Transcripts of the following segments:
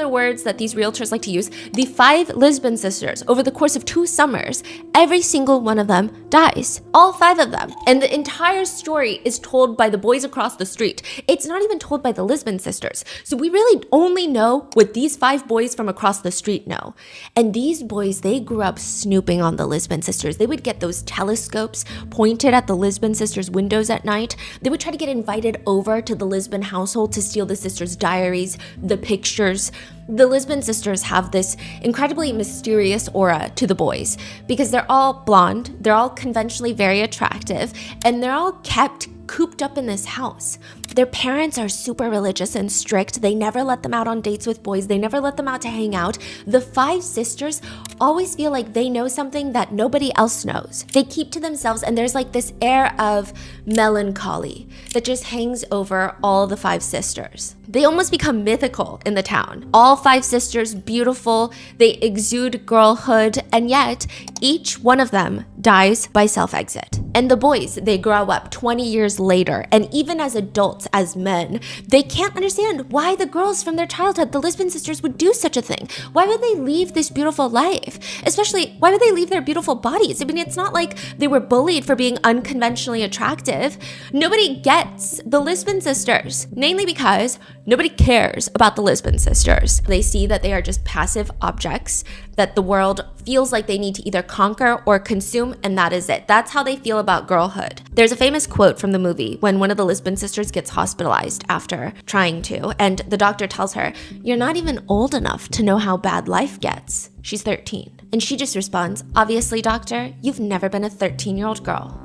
the words that these realtors like to use, the 5 Lisbon sisters, over the course of 2 summers, every single one of them dies. All 5 of them. And the entire story is told by the boys across the street. It's not even told by the Lisbon sisters. So we really only know what these 5 boys from across the street know. And these boys, they grew up snooping on the Lisbon sisters. They would get those telescopes pointed at the Lisbon sisters' windows at night. They would try to get invited over to the Lisbon household to steal the sisters' diaries, the pictures. The Lisbon sisters have this incredibly mysterious aura to the boys because they're all blonde, they're all conventionally very attractive, and they're all kept cooped up in this house. Their parents are super religious and strict. They never let them out on dates with boys. They never let them out to hang out. The 5 sisters always feel like they know something that nobody else knows. They keep to themselves, and there's like this air of melancholy that just hangs over all the 5 sisters. They almost become mythical in the town. All 5 sisters, beautiful, they exude girlhood, and yet each one of them dies by self-exit. And the boys, they grow up 20 years later, and even as adults, as men, they can't understand why the girls from their childhood, the Lisbon sisters, would do such a thing. Why would they leave this beautiful life? Especially, why would they leave their beautiful bodies? I mean, it's not like they were bullied for being unconventionally attractive. Nobody gets the Lisbon sisters, mainly because nobody cares about the Lisbon sisters. They see that they are just passive objects that the world feels like they need to either conquer or consume, and that is it. That's how they feel about girlhood. There's a famous quote from the movie when one of the Lisbon sisters gets hospitalized after trying to, and the doctor tells her, "You're not even old enough to know how bad life gets." She's 13. And she just responds, "Obviously, doctor, you've never been a 13-year-old girl."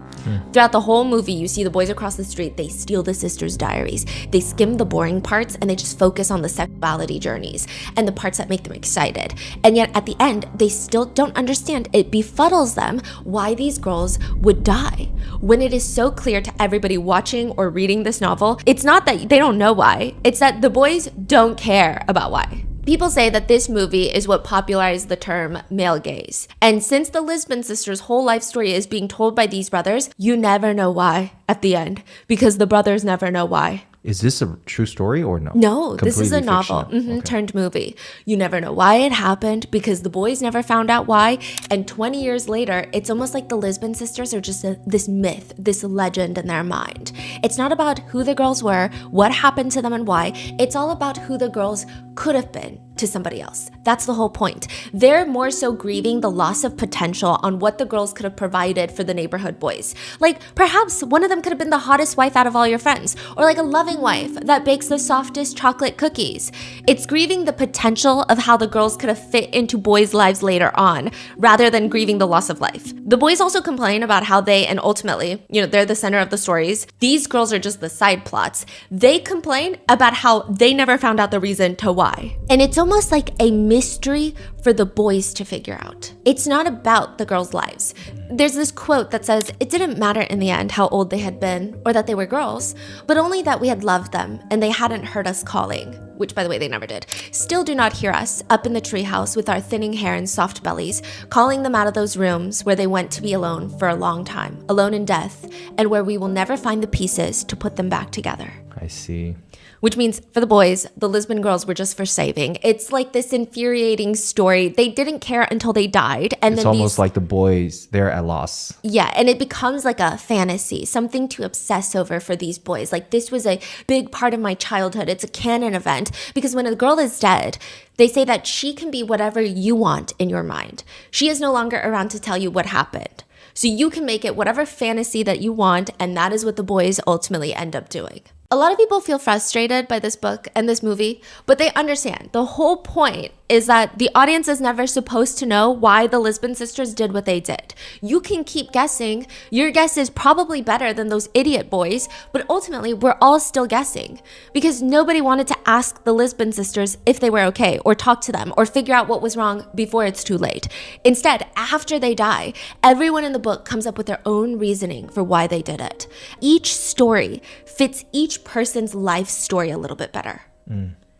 Throughout the whole movie, you see the boys across the street, they steal the sisters' diaries. They skim the boring parts and they just focus on the sexuality journeys and the parts that make them excited. And yet at the end, they still don't understand. It befuddles them why these girls would die. When it is so clear to everybody watching or reading this novel, it's not that they don't know why, it's that the boys don't care about why. People say that this movie is what popularized the term male gaze. And since the Lisbon sisters' whole life story is being told by these brothers, you never know why at the end, because the brothers never know why. Is this a true story or no? No, this is a Completely novel fictional. Okay. turned movie. You never know why it happened because the boys never found out why. And 20 years later, it's almost like the Lisbon sisters are just this myth, this legend in their mind. It's not about who the girls were, what happened to them and why. It's all about who the girls could have been to somebody else. That's the whole point. They're more so grieving the loss of potential on what the girls could have provided for the neighborhood boys. Like perhaps one of them could have been the hottest wife out of all your friends, or like a loving wife that bakes the softest chocolate cookies. It's grieving the potential of how the girls could have fit into boys' lives later on, rather than grieving the loss of life. The boys also complain about how they, and ultimately, they're the center of the stories. These girls are just the side plots. They complain about how they never found out the reason to why. And it's almost like a mystery for the boys to figure out. It's not about the girls' lives. There's this quote that says, it didn't matter in the end how old they had been or that they were girls, but only that we had loved them and they hadn't heard us calling, which by the way, they never did. Still do not hear us up in the treehouse with our thinning hair and soft bellies, calling them out of those rooms where they went to be alone for a long time, alone in death, and where we will never find the pieces to put them back together. I see. Which means for the boys, the Lisbon girls were just for saving. It's like this infuriating story. They didn't care until they died. And It's then almost like the boys, they're at loss. Yeah, and it becomes like a fantasy, something to obsess over for these boys. Like this was a big part of my childhood. It's a canon event because when a girl is dead, they say that she can be whatever you want in your mind. She is no longer around to tell you what happened. So you can make it whatever fantasy that you want, and that is what the boys ultimately end up doing. A lot of people feel frustrated by this book and this movie, but they understand. The whole point is that the audience is never supposed to know why the Lisbon sisters did what they did. You can keep guessing. Your guess is probably better than those idiot boys, but ultimately we're all still guessing because nobody wanted to ask the Lisbon sisters if they were okay or talk to them or figure out what was wrong before it's too late. Instead, after they die, everyone in the book comes up with their own reasoning for why they did it. Each story fits each person's life story a little bit better.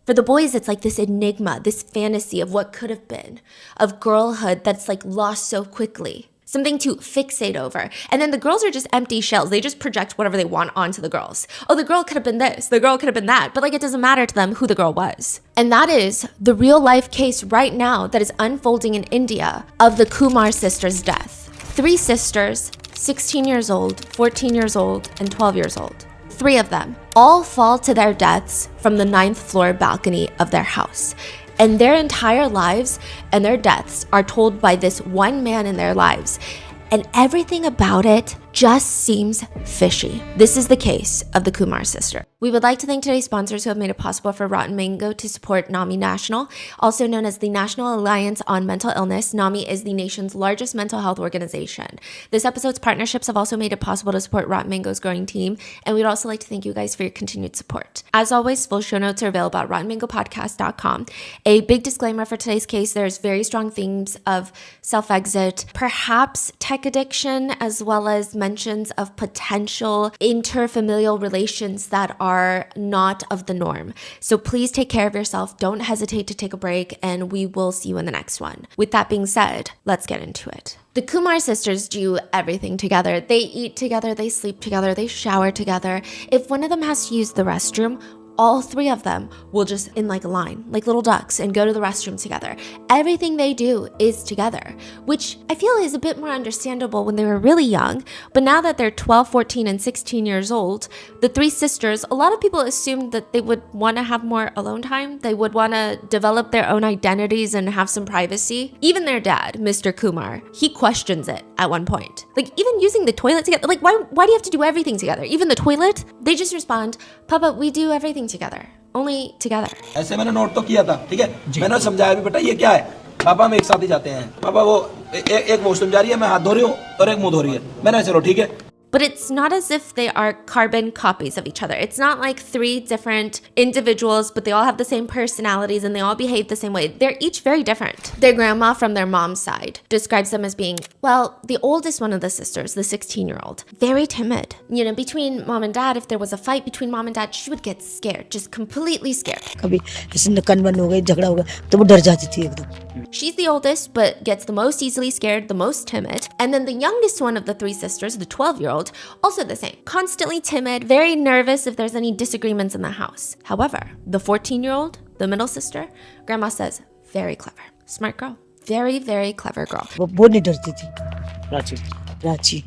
For the boys, it's like this enigma, this fantasy of what could have been, of girlhood that's like lost so quickly. something to fixate over. And then the girls are just empty shells. They just project whatever they want onto the girls. Oh, the girl could have been this, the girl could have been that, but like it doesn't matter to them who the girl was. And that is the real life case right now that is unfolding in India of the Kumar sisters' death. 3 sisters, 16 years old, 14 years old, and 12 years old. 3 of them all fall to their deaths from the 9th floor balcony of their house. And their entire lives and their deaths are told by this one man in their lives. And everything about it just seems fishy. This is the case of the Kumar sister. We would like to thank today's sponsors who have made it possible for Rotten Mango to support NAMI National, also known as the National Alliance on Mental Illness. NAMI is the nation's largest mental health organization. This episode's partnerships have also made it possible to support Rotten Mango's growing team, and we'd also like to thank you guys for your continued support. As always, full show notes are available at rottenmangopodcast.com. A big disclaimer for today's case, there's very strong themes of self-exit, perhaps tech addiction, as well as mentions of potential interfamilial relations that are not of the norm. So please take care of yourself. Don't hesitate to take a break, and we will see you in the next one. With that being said, let's get into it. The Kumar sisters do everything together. They eat together, they sleep together, they shower together. If one of them has to use the restroom, all 3 of them will just in like a line, like little ducks, and go to the restroom together. Everything they do is together, which I feel is a bit more understandable when they were really young. But now that they're 12, 14, and 16 years old, the 3 sisters, a lot of people assumed that they would want to have more alone time. They would want to develop their own identities and have some privacy. Even their dad, Mr. Kumar, he questions it at one point. Like even using the toilet together, like why do you have to do everything together? Even the toilet? They just respond, Papa, we do everything together, only together. ऐसे मैंने note तो किया था, ठीक है? मैंने समझाया भी बेटा ये क्या है? पापा हम एक साथ ही जाते हैं. पापा वो एक वॉशरूम जा रही है, मैं हाथ धो रही हूँ और एक मुंह धो रही है. मैंने चलो ठीक है. But it's not as if they are carbon copies of each other. It's not like 3 different individuals, but they all have the same personalities and they all behave the same way. They're each very different. Their grandma from their mom's side describes them as being, well, the oldest one of the sisters, the 16-year-old, very timid. You know, between mom and dad, if there was a fight between mom and dad, she would get scared, just completely scared. कभी जैसे नकन बंद हो गई झगड़ा हो गया तो वो डर जाती थी एकदम. She's the oldest, but gets the most easily scared, the most timid. And then the youngest one of the 3 sisters, the 12-year-old, also the same. Constantly timid, very nervous if there's any disagreements in the house. However, the 14-year-old, the middle sister, grandma says, very clever. Smart girl. Very, very clever girl. वो नहीं डरती थी. रांची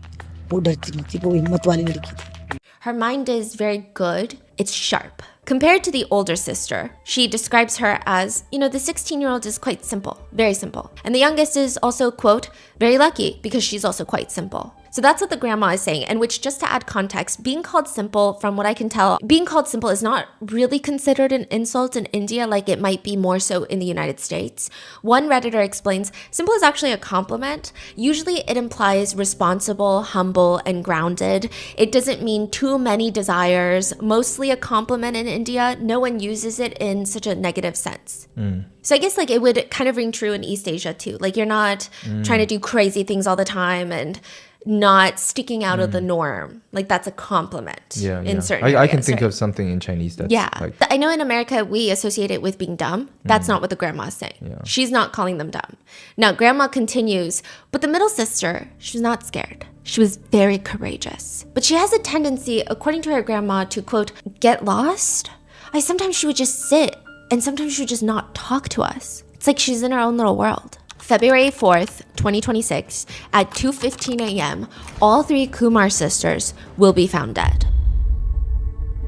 वो डरती नहीं थी. वो हिम्मत वाली लड़की थी. Her mind is very good. It's sharp. Compared to the older sister, she describes her as, you know, the 16-year-old is quite simple, very simple. And the youngest is also, quote, very lucky because she's also quite simple. So that's what the grandma is saying, and which, just to add context, being called simple, from what I can tell, being called simple is not really considered an insult in India like it might be more so in the United States. One Redditor explains, simple is actually a compliment. Usually it implies responsible, humble, and grounded. It doesn't mean too many desires, mostly a compliment in India. No one uses it in such a negative sense. So I guess like it would kind of ring true in East Asia too. Like you're not trying to do crazy things all the time and not sticking out of the norm. Like that's a compliment in certain areas. I can think of something in Chinese that's like... I know in America we associate it with being dumb. That's not what the grandma is saying. Yeah. She's not calling them dumb. Now grandma continues, but the middle sister, she's not scared. She was very courageous. But she has a tendency, according to her grandma, to, quote, get lost. Sometimes she would just sit and sometimes she would just not talk to us. It's like she's in her own little world. February 4th, 2026, at 2:15 a.m., all 3 Kumar sisters will be found dead.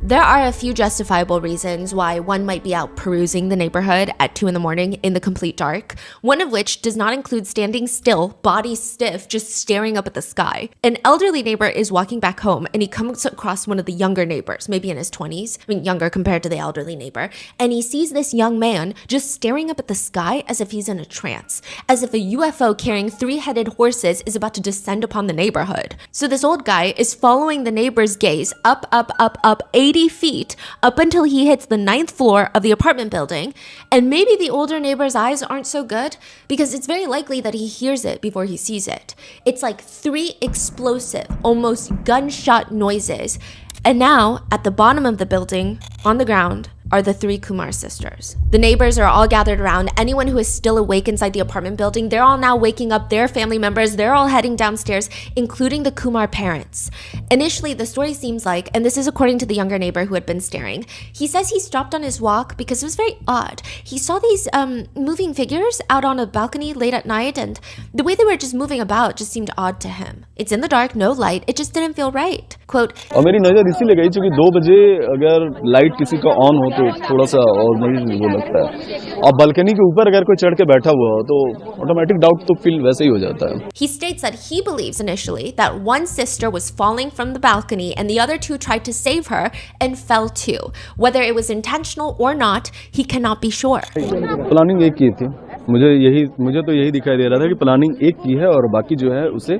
There are a few justifiable reasons why one might be out perusing the neighborhood at 2 a.m. in the complete dark, one of which does not include standing still, body stiff, just staring up at the sky. An elderly neighbor is walking back home and he comes across one of the younger neighbors, maybe in his 20s, younger compared to the elderly neighbor, and he sees this young man just staring up at the sky as if he's in a trance, as if a UFO carrying 3-headed horses is about to descend upon the neighborhood. So this old guy is following the neighbor's gaze up, 80 feet up until he hits the 9th floor of the apartment building. And maybe the older neighbor's eyes aren't so good because it's very likely that he hears it before he sees it. It's like 3 explosive, almost gunshot noises. And now, at the bottom of the building, on the ground, are the three Kumar sisters. The neighbors are all gathered around. Anyone who is still awake inside the apartment building, they're all now waking up their family members. They're all heading downstairs, including the Kumar parents. Initially, the story seems like, and this is according to the younger neighbor who had been staring, he says he stopped on his walk because it was very odd. He saw these moving figures out on a balcony late at night, and the way they were just moving about just seemed odd to him. It's in the dark, no light. It just didn't feel right. Quote, और मेरी नजर इसीलिए गई क्योंकि 2 बजे अगर light किसी का ऑन हो तो थोड़ा सा और नहीं वो लगता है और बालकनी के ऊपर अगर कोई चढ़ के बैठा हुआ हो तो ऑटोमेटिक डाउट तो फील वैसे ही हो जाता है. He states that he believes initially that one sister was falling from the balcony and the other two tried to save her and fell too. Whether it was intentional or not, he cannot be sure. Planning एक की थी. मुझे तो यही दिखाई दे रहा था कि प्लानिंग एक की है और बाकी जो है उसे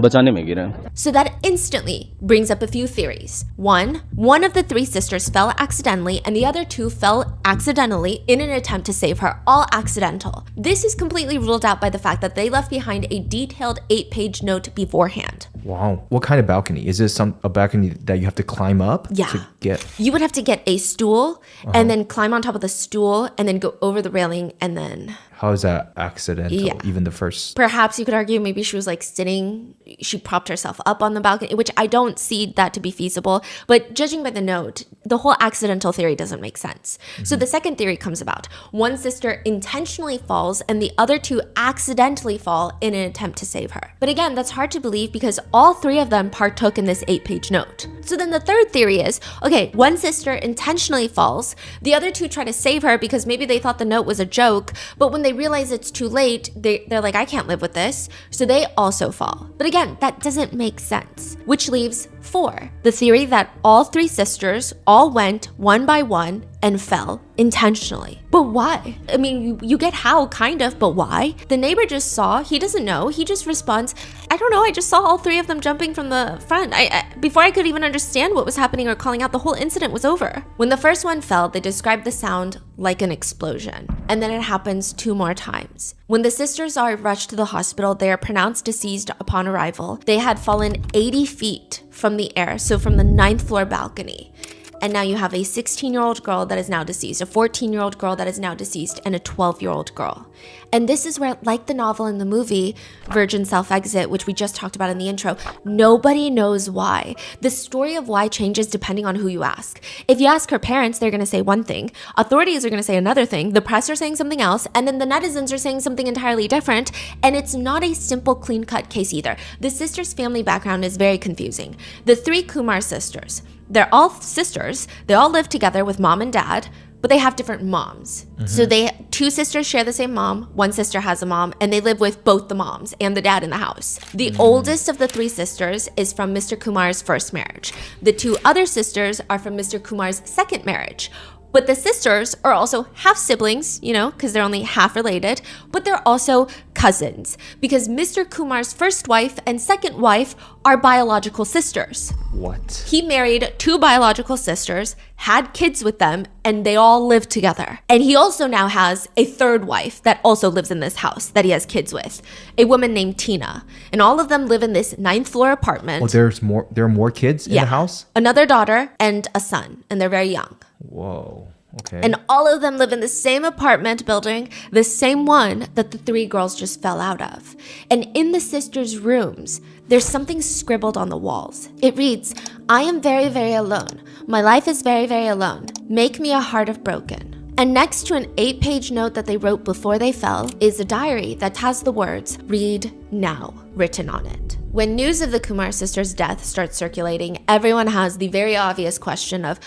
बचाने में गिरा है. So that instantly brings up a few theories. One of the three sisters fell accidentally and the other two fell accidentally in an attempt to save her, all accidental. This is completely ruled out by the fact that they left behind a detailed 8-page note beforehand. Wow. What kind of balcony? Is this a balcony that you have to climb up to get? You would have to get a stool and then climb on top of the stool and then go over the railing and then... How is that accidental? Yeah. Even the first... Perhaps you could argue maybe she was like sitting, she propped herself up on the balcony, which I don't see that to be feasible. But judging by the note, the whole accidental theory doesn't make sense. So the second theory comes about. One sister intentionally falls and the other two accidentally fall in an attempt to save her. But again, that's hard to believe because all three of them partook in this 8-page note. So then the third theory is, okay, one sister intentionally falls, the other two try to save her because maybe they thought the note was a joke, but when they realize it's too late, they're like, I can't live with this, so they also fall. But again, that doesn't make sense. Which leaves 4. The theory that all three sisters all went one by one and fell intentionally. But why? I mean, you get how, kind of, but why? The neighbor just saw, he doesn't know, he just responds, I don't know, I just saw all three of them jumping from the front. Before I could even understand what was happening or calling out, the whole incident was over. When the first one fell, they described the sound like an explosion. And then it happens 2 more times. When the sisters are rushed to the hospital, they are pronounced deceased upon arrival. They had fallen 80 feet from the air, so from the 9th floor balcony. And now you have a 16-year-old girl that is now deceased, a 14-year-old girl that is now deceased, and a 12-year-old girl. And this is where, like the novel and the movie, Virgin Self-Exit, which we just talked about in the intro, nobody knows why. The story of why changes depending on who you ask. If you ask her parents, they're going to say one thing. Authorities are going to say another thing. The press are saying something else. And then the netizens are saying something entirely different. And it's not a simple, clean-cut case either. The sisters' family background is very confusing. The 3 Kumar sisters, they're all sisters. They all live together with mom and dad, but they have different moms. So 2 sisters share the same mom, 1 sister has a mom, and they live with both the moms and the dad in the house. The oldest of the 3 sisters is from Mr. Kumar's first marriage. The 2 other sisters are from Mr. Kumar's second marriage. But the sisters are also half siblings, you know, because they're only half related, but they're also cousins because Mr. Kumar's first wife and second wife are biological sisters. What? He married 2 biological sisters, had kids with them, and they all live together. And he also now has a 3rd wife that also lives in this house that he has kids with, a woman named Tina. And all of them live in this 9th floor apartment. Oh, there are more kids in the house? Another daughter and a son, and they're very young. Whoa. Okay. And all of them live in the same apartment building, the same one that the 3 girls just fell out of. And in the sisters' rooms, there's something scribbled on the walls. It reads, I am very, very alone. My life is very, very alone. Make me a heart of broken. And next to an 8-page note that they wrote before they fell is a diary that has the words, read now, written on it. When news of the Kumar sisters' death starts circulating, everyone has the very obvious question of,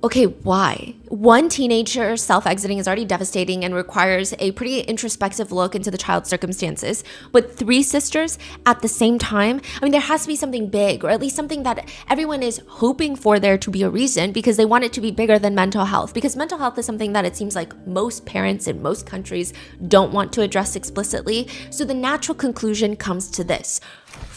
okay, why? One teenager self-exiting is already devastating and requires a pretty introspective look into the child's circumstances. But 3 sisters at the same time, I mean, there has to be something big, or at least something that everyone is hoping for there to be a reason because they want it to be bigger than mental health. Because mental health is something that it seems like most parents in most countries don't want to address explicitly. So the natural conclusion comes to this.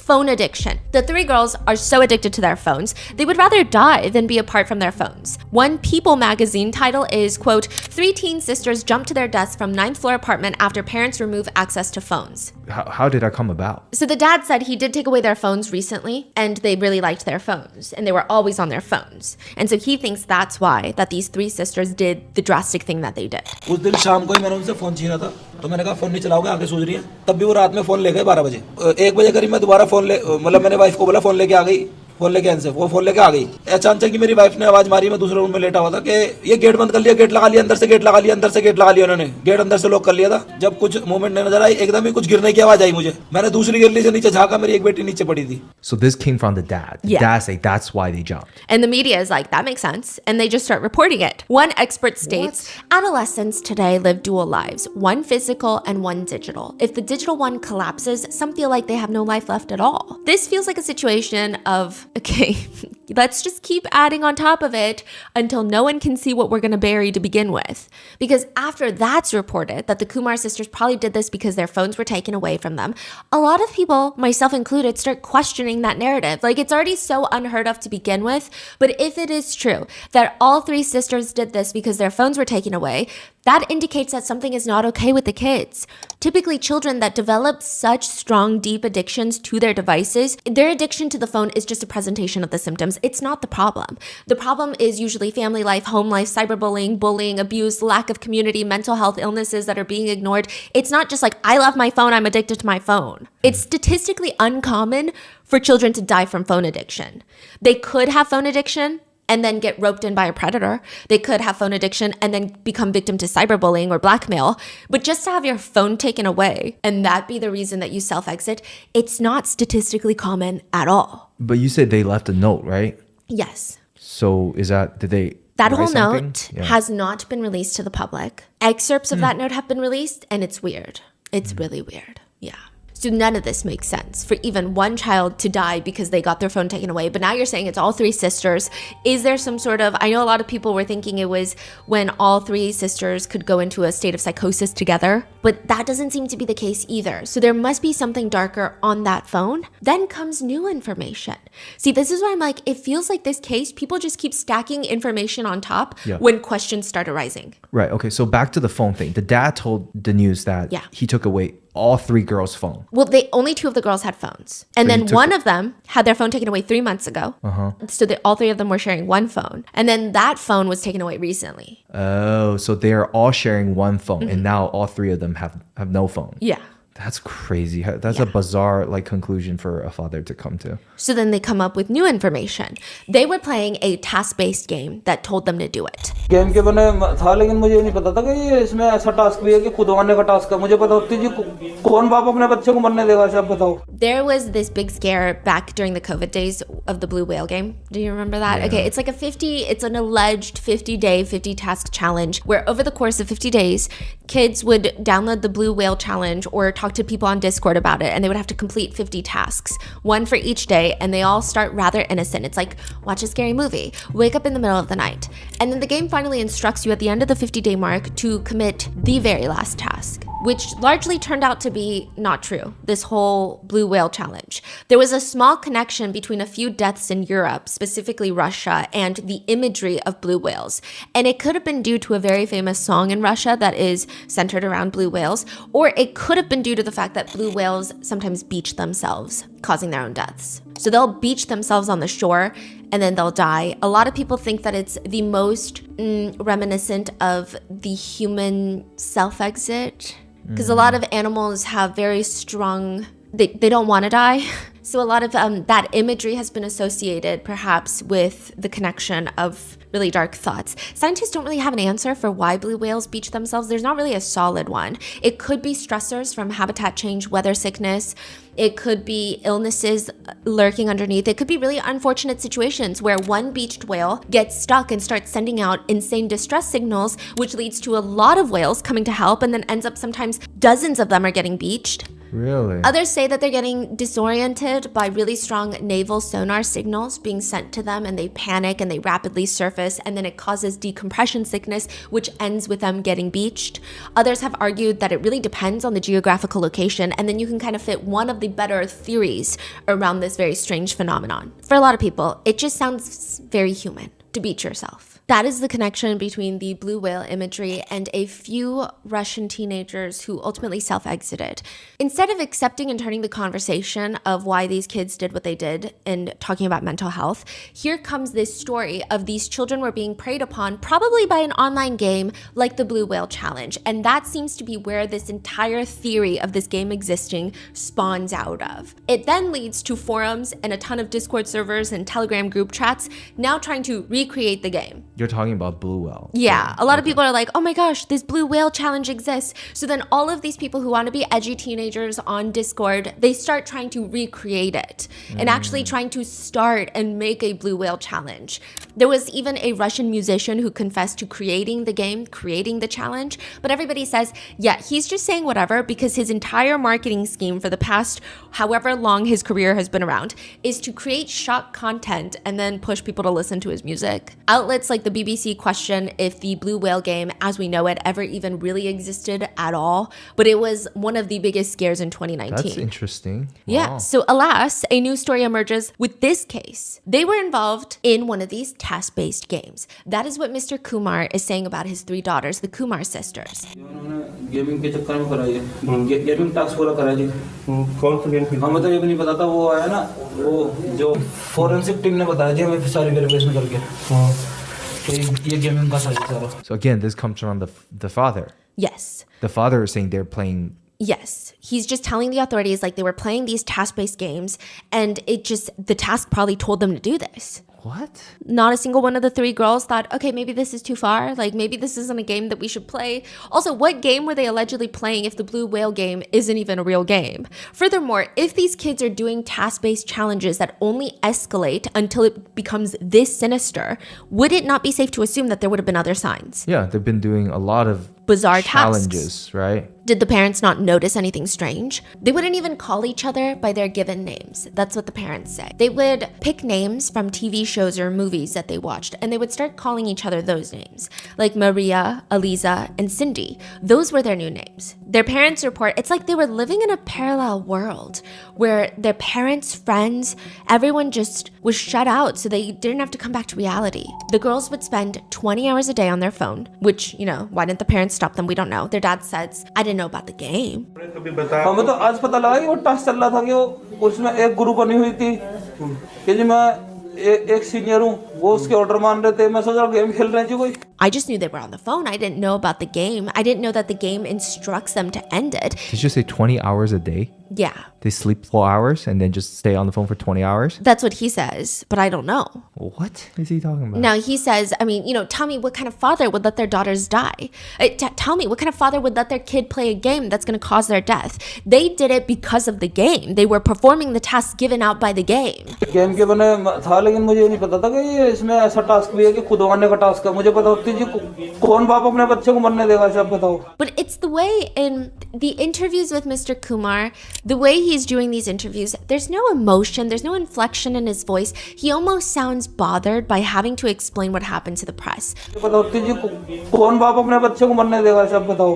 Phone addiction. The 3 girls are so addicted to their phones, they would rather die than be apart from their phones. One People magazine title is, quote, 3 teen sisters jump to their deaths from 9th floor apartment after parents remove access to phones. how did that come about? So the dad said he did take away their phones recently, and they really liked their phones, and they were always on their phones. And so he thinks that's why that these three sisters did the drastic thing that they did. उस दिन शाम को ही मैंने उनसे phone छीना था, तो मैंने कहा फोन नहीं चलाओगे, आगे सूझ रही है। तब भी वो रात में फोन ले गए 12 बजे। 1 बजे करीब मैं दोबारा फोन ले, मतलब मैंने वाइफ को बोला फोन लेके आ गई, फोन लेके आने से वो फोन लेके आ गई। अचानक की मेरी वाइफ ने आवाज मारी, मैं दूसरे रूम में लेटा हुआ था कि ये गेट बंद कर लिया, गेट लगा लिया, अंदर से गेट लगा लिया, अंदर से गेट लगा लिया उन्होंने, गेट अंदर से लॉक कर लिया था। जब कुछ मूवमेंट नहीं नजर आई, एकदम ही कुछ गिरने की आवाज आई मुझे, मैंने दूसरी गली से नीचे झांका, मेरी एक बेटी नीचे पड़ी थी। So this came from the dad. The dad say that's why they jumped. And the media is like, that makes sense. And they just start reporting it. One expert states, adolescents today live dual lives, one physical and one digital. If the digital one collapses, some feel like they have no life left at all. This feels like a situation of, okay, let's just keep adding on top of it until no one can see what we're going to bury to begin with. Because after that's reported, that the Kumar sisters probably did this because their phones were taken away from them, a lot of people, myself included, start questioning that narrative. Like, it's already so unheard of to begin with, but if it is true that all three sisters did this because their phones were taken away, that indicates that something is not okay with the kids. Typically, children that develop such strong, deep addictions to their devices, their addiction to the phone is just a presentation of the symptoms. It's not the problem. The problem is usually family life, home life, cyberbullying, bullying, abuse, lack of community, mental health illnesses that are being ignored. It's not just like, I love my phone, I'm addicted to my phone. It's statistically uncommon for children to die from phone addiction. They could have phone addiction and then get roped in by a predator. They could have phone addiction and then become victim to cyberbullying or blackmail. But just to have your phone taken away and that be the reason that you self-exit, it's not statistically common at all. But you said they left a note, right? Yes. So is that, did they That write whole something? note has not been released to the public. Excerpts of that note have been released, and it's weird. It's really weird. Yeah. So none of this makes sense for even one child to die because they got their phone taken away. But now you're saying it's all three sisters. Is there some sort of, I know a lot of people were thinking it was when all three sisters could go into a state of psychosis together, but that doesn't seem to be the case either. So there must be something darker on that phone. Then comes new information. See, this is why I'm like, it feels like this case, people just keep stacking information on top when questions start arising. Right. Okay. So back to the phone thing. The dad told the news that he took away all three girls' phone. Well, only two of the girls had phones. And then one of them had their phone taken away 3 months ago. So all three of them were sharing one phone. And then that phone was taken away recently. Oh, so they're all sharing one phone and now all three of them have no phone. Yeah. That's crazy. That's a bizarre conclusion for a father to come to. So then they come up with new information. They were playing a task-based game that told them to do it. Game के बने था, लेकिन मुझे नहीं पता था कि ये इसमें ऐसा टास्क भी है कि खुद आने का टास्क है। मुझे पता होती जी कौन बाप अपने बच्चे को मरने देगा, सब बताओ। There was this big scare back during the COVID days of the Blue Whale game. Do you remember that? Yeah. Okay, it's like it's an alleged 50-day, 50-task challenge where over the course of 50 days, kids would download the Blue Whale challenge or talk to people on Discord about it, and they would have to complete 50 tasks, one for each day, and they all start rather innocent. It's like, watch a scary movie, wake up in the middle of the night, and then the game finally instructs you at the end of the 50-day mark to commit the very last task, which largely turned out to be not true, this whole Blue Whale challenge. There was a small connection between a few deaths in Europe, specifically Russia, and the imagery of blue whales. And it could have been due to a very famous song in Russia that is centered around blue whales, or it could have been due to the fact that blue whales sometimes beach themselves, causing their own deaths. So they'll beach themselves on the shore and then they'll die. A lot of people think that it's the most reminiscent of the human self-exit, because a lot of animals have very strong, they don't want to die. So a lot of that imagery has been associated perhaps with the connection of really dark thoughts. Scientists don't really have an answer for why blue whales beach themselves. There's not really a solid one. It could be stressors from habitat change, weather sickness. It could be illnesses lurking underneath. It could be really unfortunate situations where one beached whale gets stuck and starts sending out insane distress signals, which leads to a lot of whales coming to help, and then ends up sometimes dozens of them are getting beached. Really? Others say that they're getting disoriented by really strong naval sonar signals being sent to them, and they panic and they rapidly surface, and then it causes decompression sickness, which ends with them getting beached. Others have argued that it really depends on the geographical location, and then you can kind of fit one of the better theories around this very strange phenomenon. For a lot of people, it just sounds very human to beach yourself. That is the connection between the blue whale imagery and a few Russian teenagers who ultimately self-exited. Instead of accepting and turning the conversation of why these kids did what they did and talking about mental health, here comes this story of these children were being preyed upon probably by an online game like the Blue Whale Challenge. And that seems to be where this entire theory of this game existing spawns out of. It then leads to forums and a ton of Discord servers and Telegram group chats now trying to recreate the game. You're talking about Blue Whale. Yeah, a lot of people are like, oh my gosh, this Blue Whale Challenge exists. So then all of these people who want to be edgy teenagers on Discord, they start trying to recreate it and actually trying to start and make a Blue Whale Challenge. There was even a Russian musician who confessed to creating the game, creating the challenge, but everybody says, yeah, he's just saying whatever because his entire marketing scheme for the past however long his career has been around is to create shock content and then push people to listen to his music. Outlets like the BBC question if the Blue Whale game, as we know it, ever even really existed at all, but it was one of the biggest scares in 2019. That's interesting. Yeah, Wow. so alas, a new story emerges with this case. They were involved in one of these task-based games. That is what Mr. Kumar is saying about his 3 daughters, the Kumar sisters. Gaming के चक्कर में कराई है gaming task पूरा करा जी कौन सा game खेलते हमें तो ये भी नहीं पता था वो आया ना वो जो फोरेंसिक टीम ने बताया जी हमें सारी वेरिफिकेशन करके तो ये गेमिंग का सारा So again, this comes from the father. Yes. The father is saying they're playing. Yes. He's just telling the authorities like they were playing these task-based games and the task probably told them to do this. What? Not a single one of the 3 girls thought, okay, maybe this is too far. Like maybe this isn't a game that we should play. Also, what game were they allegedly playing if the Blue Whale game isn't even a real game? Furthermore, if these kids are doing task-based challenges that only escalate until it becomes this sinister, would it not be safe to assume that there would have been other signs? Yeah, they've been doing a lot of Bizarre challenges, tasks. right? Did the parents not notice anything strange? They wouldn't even call each other by their given names. That's what the parents say. They would pick names from TV shows or movies that they watched, and they would start calling each other those names, like Maria, Eliza, and Cindy. Those were their new names. Their parents report it's like they were living in a parallel world where their parents, friends, everyone just was shut out so they didn't have to come back to reality. The girls would spend 20 hours a day on their phone, which, why didn't the parents stop them? We don't know. Their dad says, I didn't know about the game. हमें तो आज पता लगा कि वो task चल रहा था कि वो उसमें एक ग्रुप बनी हुई थी कि जी मैं एक सीनियर हूँ वो उसके ऑर्डर मान रहे थे मैं सोच रहा गेम खेल रहे हैं जी कोई I just knew they were on the phone. I didn't know about the game. I didn't know that the game instructs them to end it. Did you say 20 hours a day? Yeah, They sleep 4 hours and then just stay on the phone for 20 hours? that's what he says, but I don't know. What is he talking about? Now he says, tell me what kind of father would let their daughters die? Tell me what kind of father would let their kid play a game that's going to cause their death? They did it because of the game. They were performing the tasks given out by the game. Game के बने था लेकिन मुझे नहीं पता था कि ये इसमें ऐसा टास्क भी है कि खुद मारने का टास्क है मुझे पता होती जी कौन बाप अपने बच्चे को मरने देगा सब बताओ. But it's the way in the interviews with Mr. Kumar, the way he's doing these interviews, there's no emotion, there's no inflection in his voice. He almost sounds bothered by having to explain what happened to the press. पता होती जी कौन बाप अपने बच्चे को मरने देगा सब बताओ.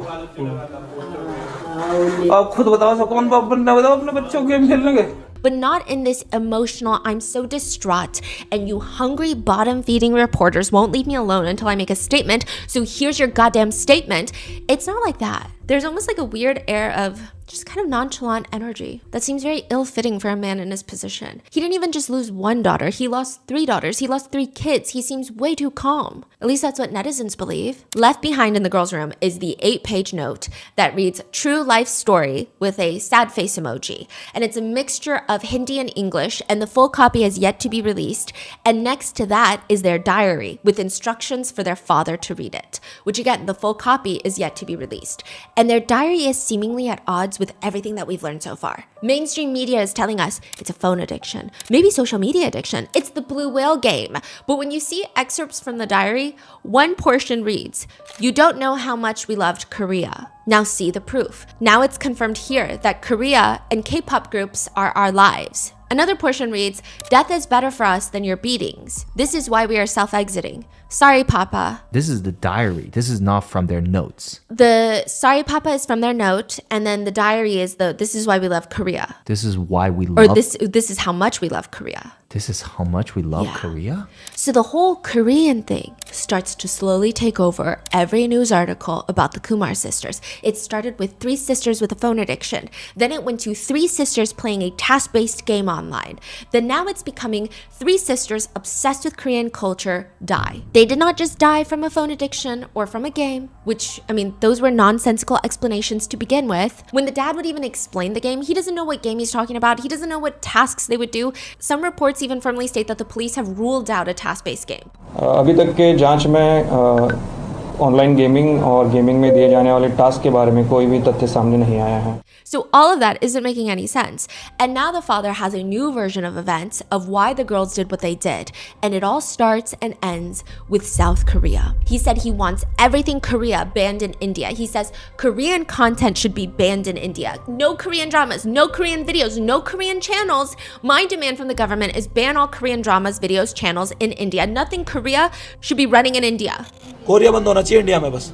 आप खुद बताओ कौन बाप बनने बताओ अपने बच्चों को गेम खेलने के. But not in this emotional, I'm so distraught, and you hungry bottom-feeding reporters won't leave me alone until I make a statement, so here's your goddamn statement. It's not like that. There's almost like a weird air of just kind of nonchalant energy that seems very ill-fitting for a man in his position. He didn't even just lose 1 daughter, he lost 3 daughters, he lost 3 kids. He seems way too calm. At least that's what netizens believe. Left behind in the girls' room is the 8-page note that reads, true life story with a sad face emoji. And it's a mixture of Hindi and English, and the full copy has yet to be released. And next to that is their diary with instructions for their father to read it, which again, the full copy is yet to be released. And their diary is seemingly at odds with everything that we've learned so far. Mainstream media is telling us it's a phone addiction, maybe social media addiction. It's the Blue Whale game. But when you see excerpts from the diary, one portion reads, you don't know how much we loved Korea. Now see the proof. Now it's confirmed here that Korea and K-pop groups are our lives. Another portion reads, death is better for us than your beatings. This is why we are self-exiting. Sorry, Papa. This is the diary. This is not from their notes. The sorry, Papa is from their note, and then the diary is this is why we love Korea. This is why we Or love... this is how much we love Korea. This is how much we love Korea? So the whole Korean thing starts to slowly take over every news article about the Kumar sisters. It started with 3 sisters with a phone addiction. Then it went to 3 sisters playing a task-based game online. Then now it's becoming 3 sisters obsessed with Korean culture die. They did not just die from a phone addiction or from a game, which, I mean, those were nonsensical explanations to begin with. When the dad would even explain the game, he doesn't know what game he's talking about. He doesn't know what tasks they would do. Some reports even firmly state that the police have ruled out a task-based game. अभी तक के जांच में online gaming और gaming में दिए जाने वाले टास्क के बारे में कोई भी तथ्य सामने नहीं आया है. So all of that isn't making any sense. And now the father has a new version of events of why the girls did what they did. And it all starts and ends with South Korea. He said he wants everything Korea banned in India. He says Korean content should be banned in India. No Korean dramas, no Korean videos, no Korean channels. My demand from the government is ban all Korean dramas, videos, channels in India. Nothing Korea should be running in India. Korea बंद होना चाहिए India में बस.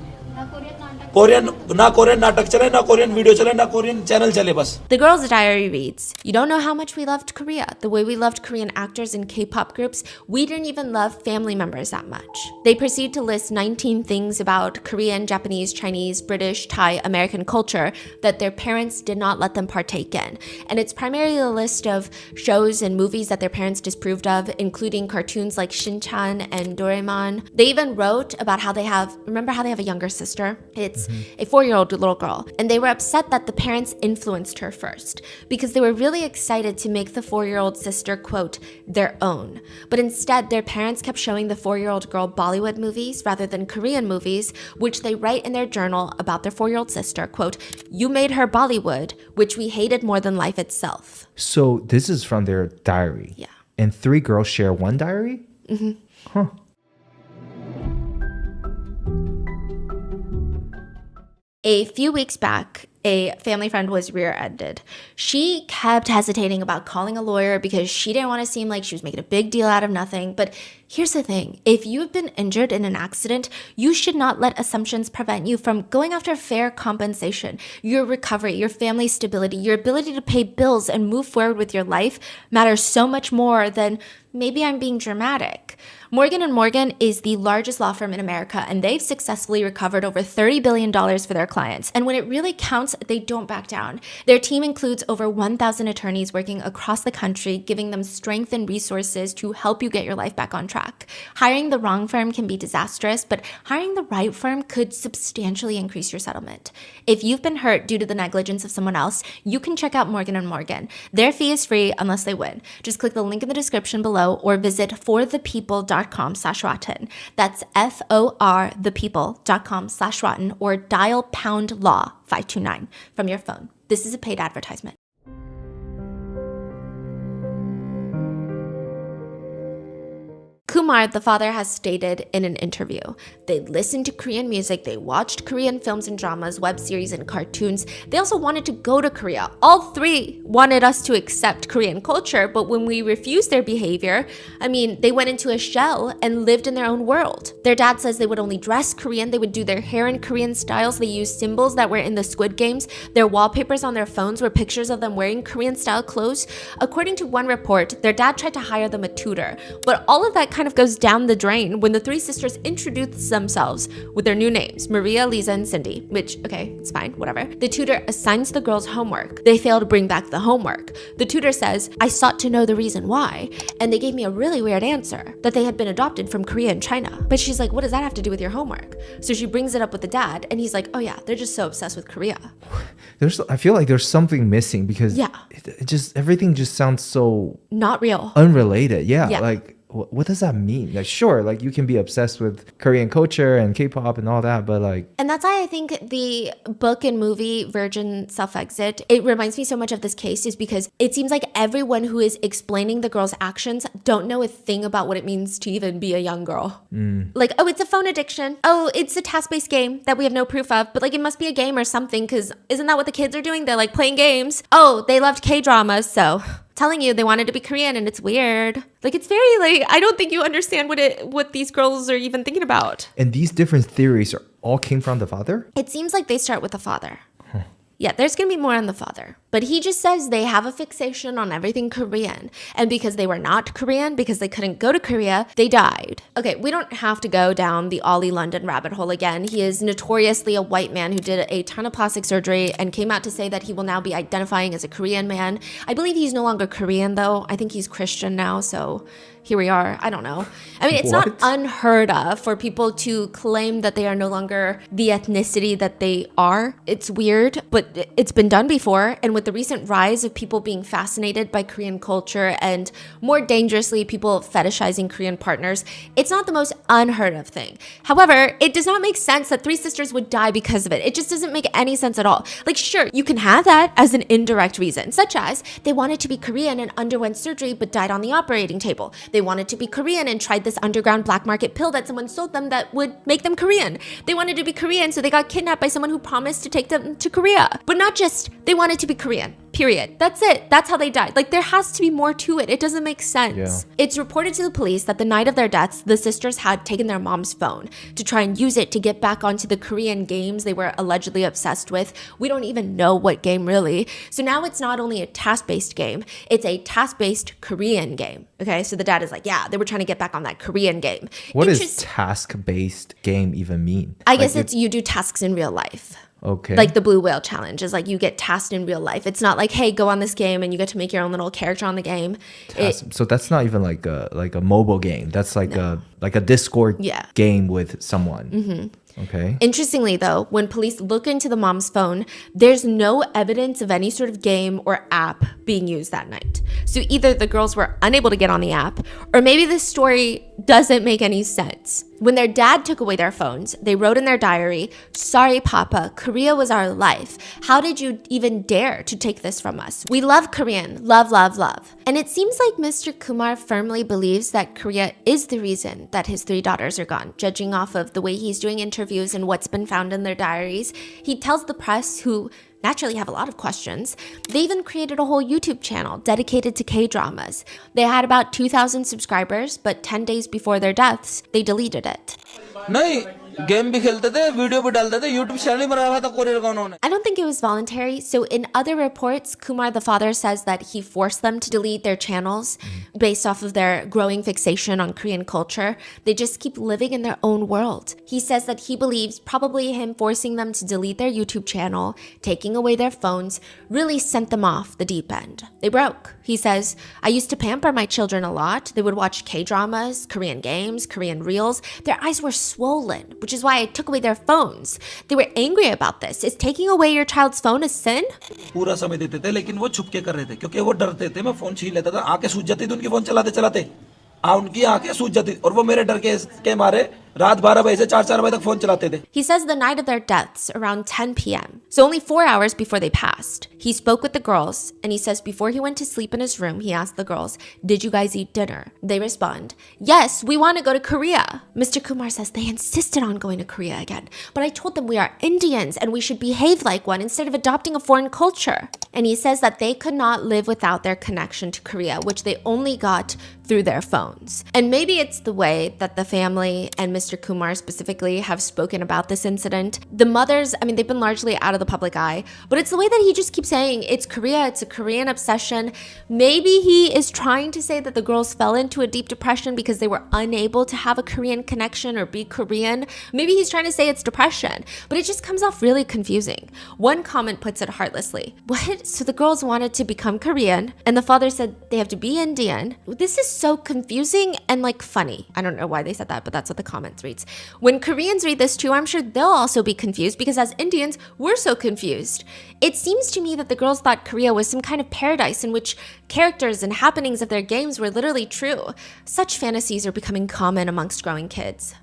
Korean नाटक चले, ना Korean video चले, ना कोरियन चैनल चले बस. The girl's diary reads, "You don't know how much we loved Korea. The way we loved Korean actors and K-pop groups, we didn't even love family members that much." They proceed to list 19 things about Korean, Japanese, Chinese, British, Thai, American culture that their parents did not let them partake in. And it's primarily a list of shows and movies that their parents disapproved of, including cartoons like Shin-chan and Doraemon. They even wrote about how they have a younger sister? It's a 4-year-old little girl. And they were upset that the parents influenced her first because they were really excited to make the 4-year-old sister, quote, their own. But instead, their parents kept showing the 4-year-old girl Bollywood movies rather than Korean movies, which they write in their journal about their 4-year-old sister, quote, "You made her Bollywood, which we hated more than life itself." So this is from their diary. Yeah. And 3 girls share one diary? Mm-hmm. Huh. A few weeks back, a family friend was rear-ended. She kept hesitating about calling a lawyer because she didn't want to seem like she was making a big deal out of nothing. But here's the thing. If you've been injured in an accident, you should not let assumptions prevent you from going after fair compensation. Your recovery, your family stability, your ability to pay bills and move forward with your life matters so much more than maybe I'm being dramatic. Morgan & Morgan is the largest law firm in America, and they've successfully recovered over $30 billion for their clients. And when it really counts, they don't back down. Their team includes over 1,000 attorneys working across the country, giving them strength and resources to help you get your life back on track. Hiring the wrong firm can be disastrous, but hiring the right firm could substantially increase your settlement. If you've been hurt due to the negligence of someone else, you can check out Morgan & Morgan. Their fee is free unless they win. Just click the link in the description below or visit forthepeople.com/rotten. That's forthepeople.com/rotten or dial pound law 529 from your phone. This is a paid advertisement. Kumar, the father, has stated in an interview, they listened to Korean music, they watched Korean films and dramas, web series, and cartoons. They also wanted to go to Korea. All 3 wanted us to accept Korean culture, but when we refused their behavior, they went into a shell and lived in their own world. Their dad says they would only dress Korean, they would do their hair in Korean styles, they used symbols that were in the Squid Games, their wallpapers on their phones were pictures of them wearing Korean-style clothes. According to one report, their dad tried to hire them a tutor, but all of that kind of goes down the drain when the 3 sisters introduce themselves with their new names, Maria, Lisa, and Cindy, which, okay, it's fine, whatever. The tutor assigns the girls homework. They fail to bring back the homework. The tutor says, "I sought to know the reason why, and they gave me a really weird answer, that they had been adopted from Korea and China." But she's like, "What does that have to do with your homework?" So she brings it up with the dad, and he's like, "Oh yeah, they're just so obsessed with Korea." I feel like there's something missing because everything just sounds so not real, unrelated. Yeah. Like, what does that mean? Like, sure, like you can be obsessed with Korean culture and K-pop and all that, but like... And that's why I think the book and movie Virgin Self-Exit, it reminds me so much of this case is because it seems like everyone who is explaining the girl's actions don't know a thing about what it means to even be a young girl. Like, oh, it's a phone addiction. Oh, it's a task-based game that we have no proof of, but like it must be a game or something because isn't that what the kids are doing? They're like playing games. Oh, they loved K-dramas, so... telling you they wanted to be Korean and it's weird. Like, it's very like, I don't think you understand what these girls are even thinking about. And these different theories all came from the father? It seems like they start with the father. Yeah, there's gonna be more on the father. But he just says they have a fixation on everything Korean. And because they were not Korean, because they couldn't go to Korea, they died. Okay, we don't have to go down the Ollie London rabbit hole again. He is notoriously a white man who did a ton of plastic surgery and came out to say that he will now be identifying as a Korean man. I believe he's no longer Korean though. I think he's Christian now, so here we are. I don't know. I mean, it's not unheard of for people to claim that they are no longer the ethnicity that they are. It's weird, but it's been done before. And with the recent rise of people being fascinated by Korean culture and more dangerously, people fetishizing Korean partners, it's not the most unheard of thing. However, it does not make sense that three sisters would die because of it. It just doesn't make any sense at all. Like, sure, you can have that as an indirect reason, such as they wanted to be Korean and underwent surgery but died on the operating table. They wanted to be Korean and tried this underground black market pill that someone sold them that would make them Korean. They wanted to be Korean, so they got kidnapped by someone who promised to take them to Korea. But not just, they wanted to be Korean. Period. That's it. That's how they died. Like, there has to be more to it. It doesn't make sense. Yeah. It's reported to the police that the night of their deaths, the sisters had taken their mom's phone to try and use it to get back onto the Korean games they were allegedly obsessed with. We don't even know what game really. So now it's not only a task-based game, it's a task-based Korean game. Okay, so the dad is like, yeah, they were trying to get back on that Korean game. What does task-based game even mean? I guess it's you do tasks in real life. Okay. Like the Blue Whale Challenge is like you get tasked in real life. It's not like, hey, go on this game and you get to make your own little character on the game. So that's not even like a mobile game. That's like a Discord game with someone. Mm-hmm. Okay. Interestingly, though, when police look into the mom's phone, there's no evidence of any sort of game or app being used that night. So either the girls were unable to get on the app, or maybe this story doesn't make any sense. When their dad took away their phones, they wrote in their diary, "Sorry, Papa, Korea was our life. How did you even dare to take this from us? We love Korean. Love, love, love." And it seems like Mr. Kumar firmly believes that Korea is the reason that his three daughters are gone, judging off of the way he's doing interviews and what's been found in their diaries. He tells the press, who naturally have a lot of questions, they even created a whole YouTube channel dedicated to K-dramas. They had about 2,000 subscribers, but 10 days before their deaths, they deleted it. नहीं game भी खेलते थे video भी डालते थे YouTube channel ही बनाया हुआ था कोरियर का उन्होंने I don't think it was voluntary. So in other reports, Kumar, the father, says that he forced them to delete their channels based off of their growing fixation on Korean culture. They just keep living in their own world. He says that he believes probably him forcing them to delete their YouTube channel, taking away their phones, really sent them off the deep end. They broke. He says, "I used to pamper my children a lot. They would watch K-dramas, Korean games, Korean reels. Their eyes were swollen, which is why I took away their phones. They were angry about this. Is taking away your child's phone a sin?" पूरा समय देते थे लेकिन वो छुप के कर रहे थे क्योंकि वो डरते थे मैं फोन छीन लेता था आंखें सूज जाती थी उनकी फोन चलाते चलाते उनकी आंखें सूज जाती और वो मेरे डर के मारे रात 12 बजे से 4 बजे तक फोन चलाते थे. He says the night of their deaths, around 10 p.m., so only 4 hours before they passed, he spoke with the girls, and he says before he went to sleep in his room, he asked the girls, "Did you guys eat dinner?" They respond, "Yes, we want to go to Korea." Mr. Kumar says they insisted on going to Korea again, but I told them we are Indians and we should behave like one instead of adopting a foreign culture. And he says that they could not live without their connection to Korea, which they only got through their phones. And maybe it's the way that the family and Mr. Kumar specifically have spoken about this incident. The mothers, I mean, they've been largely out of the public eye, but it's the way that he just keeps saying it's Korea, it's a Korean obsession. Maybe he is trying to say that the girls fell into a deep depression because they were unable to have a Korean connection or be Korean. Maybe he's trying to say it's depression, but it just comes off really confusing. One comment puts it heartlessly. What? So the girls wanted to become Korean, and the father said they have to be Indian. This is so confusing and like funny. I don't know why they said that, but that's what the comments reads. When Koreans read this too, I'm sure they'll also be confused because as Indians, we're so confused. It seems to me that the girls thought Korea was some kind of paradise in which characters and happenings of their games were literally true. Such fantasies are becoming common amongst growing kids.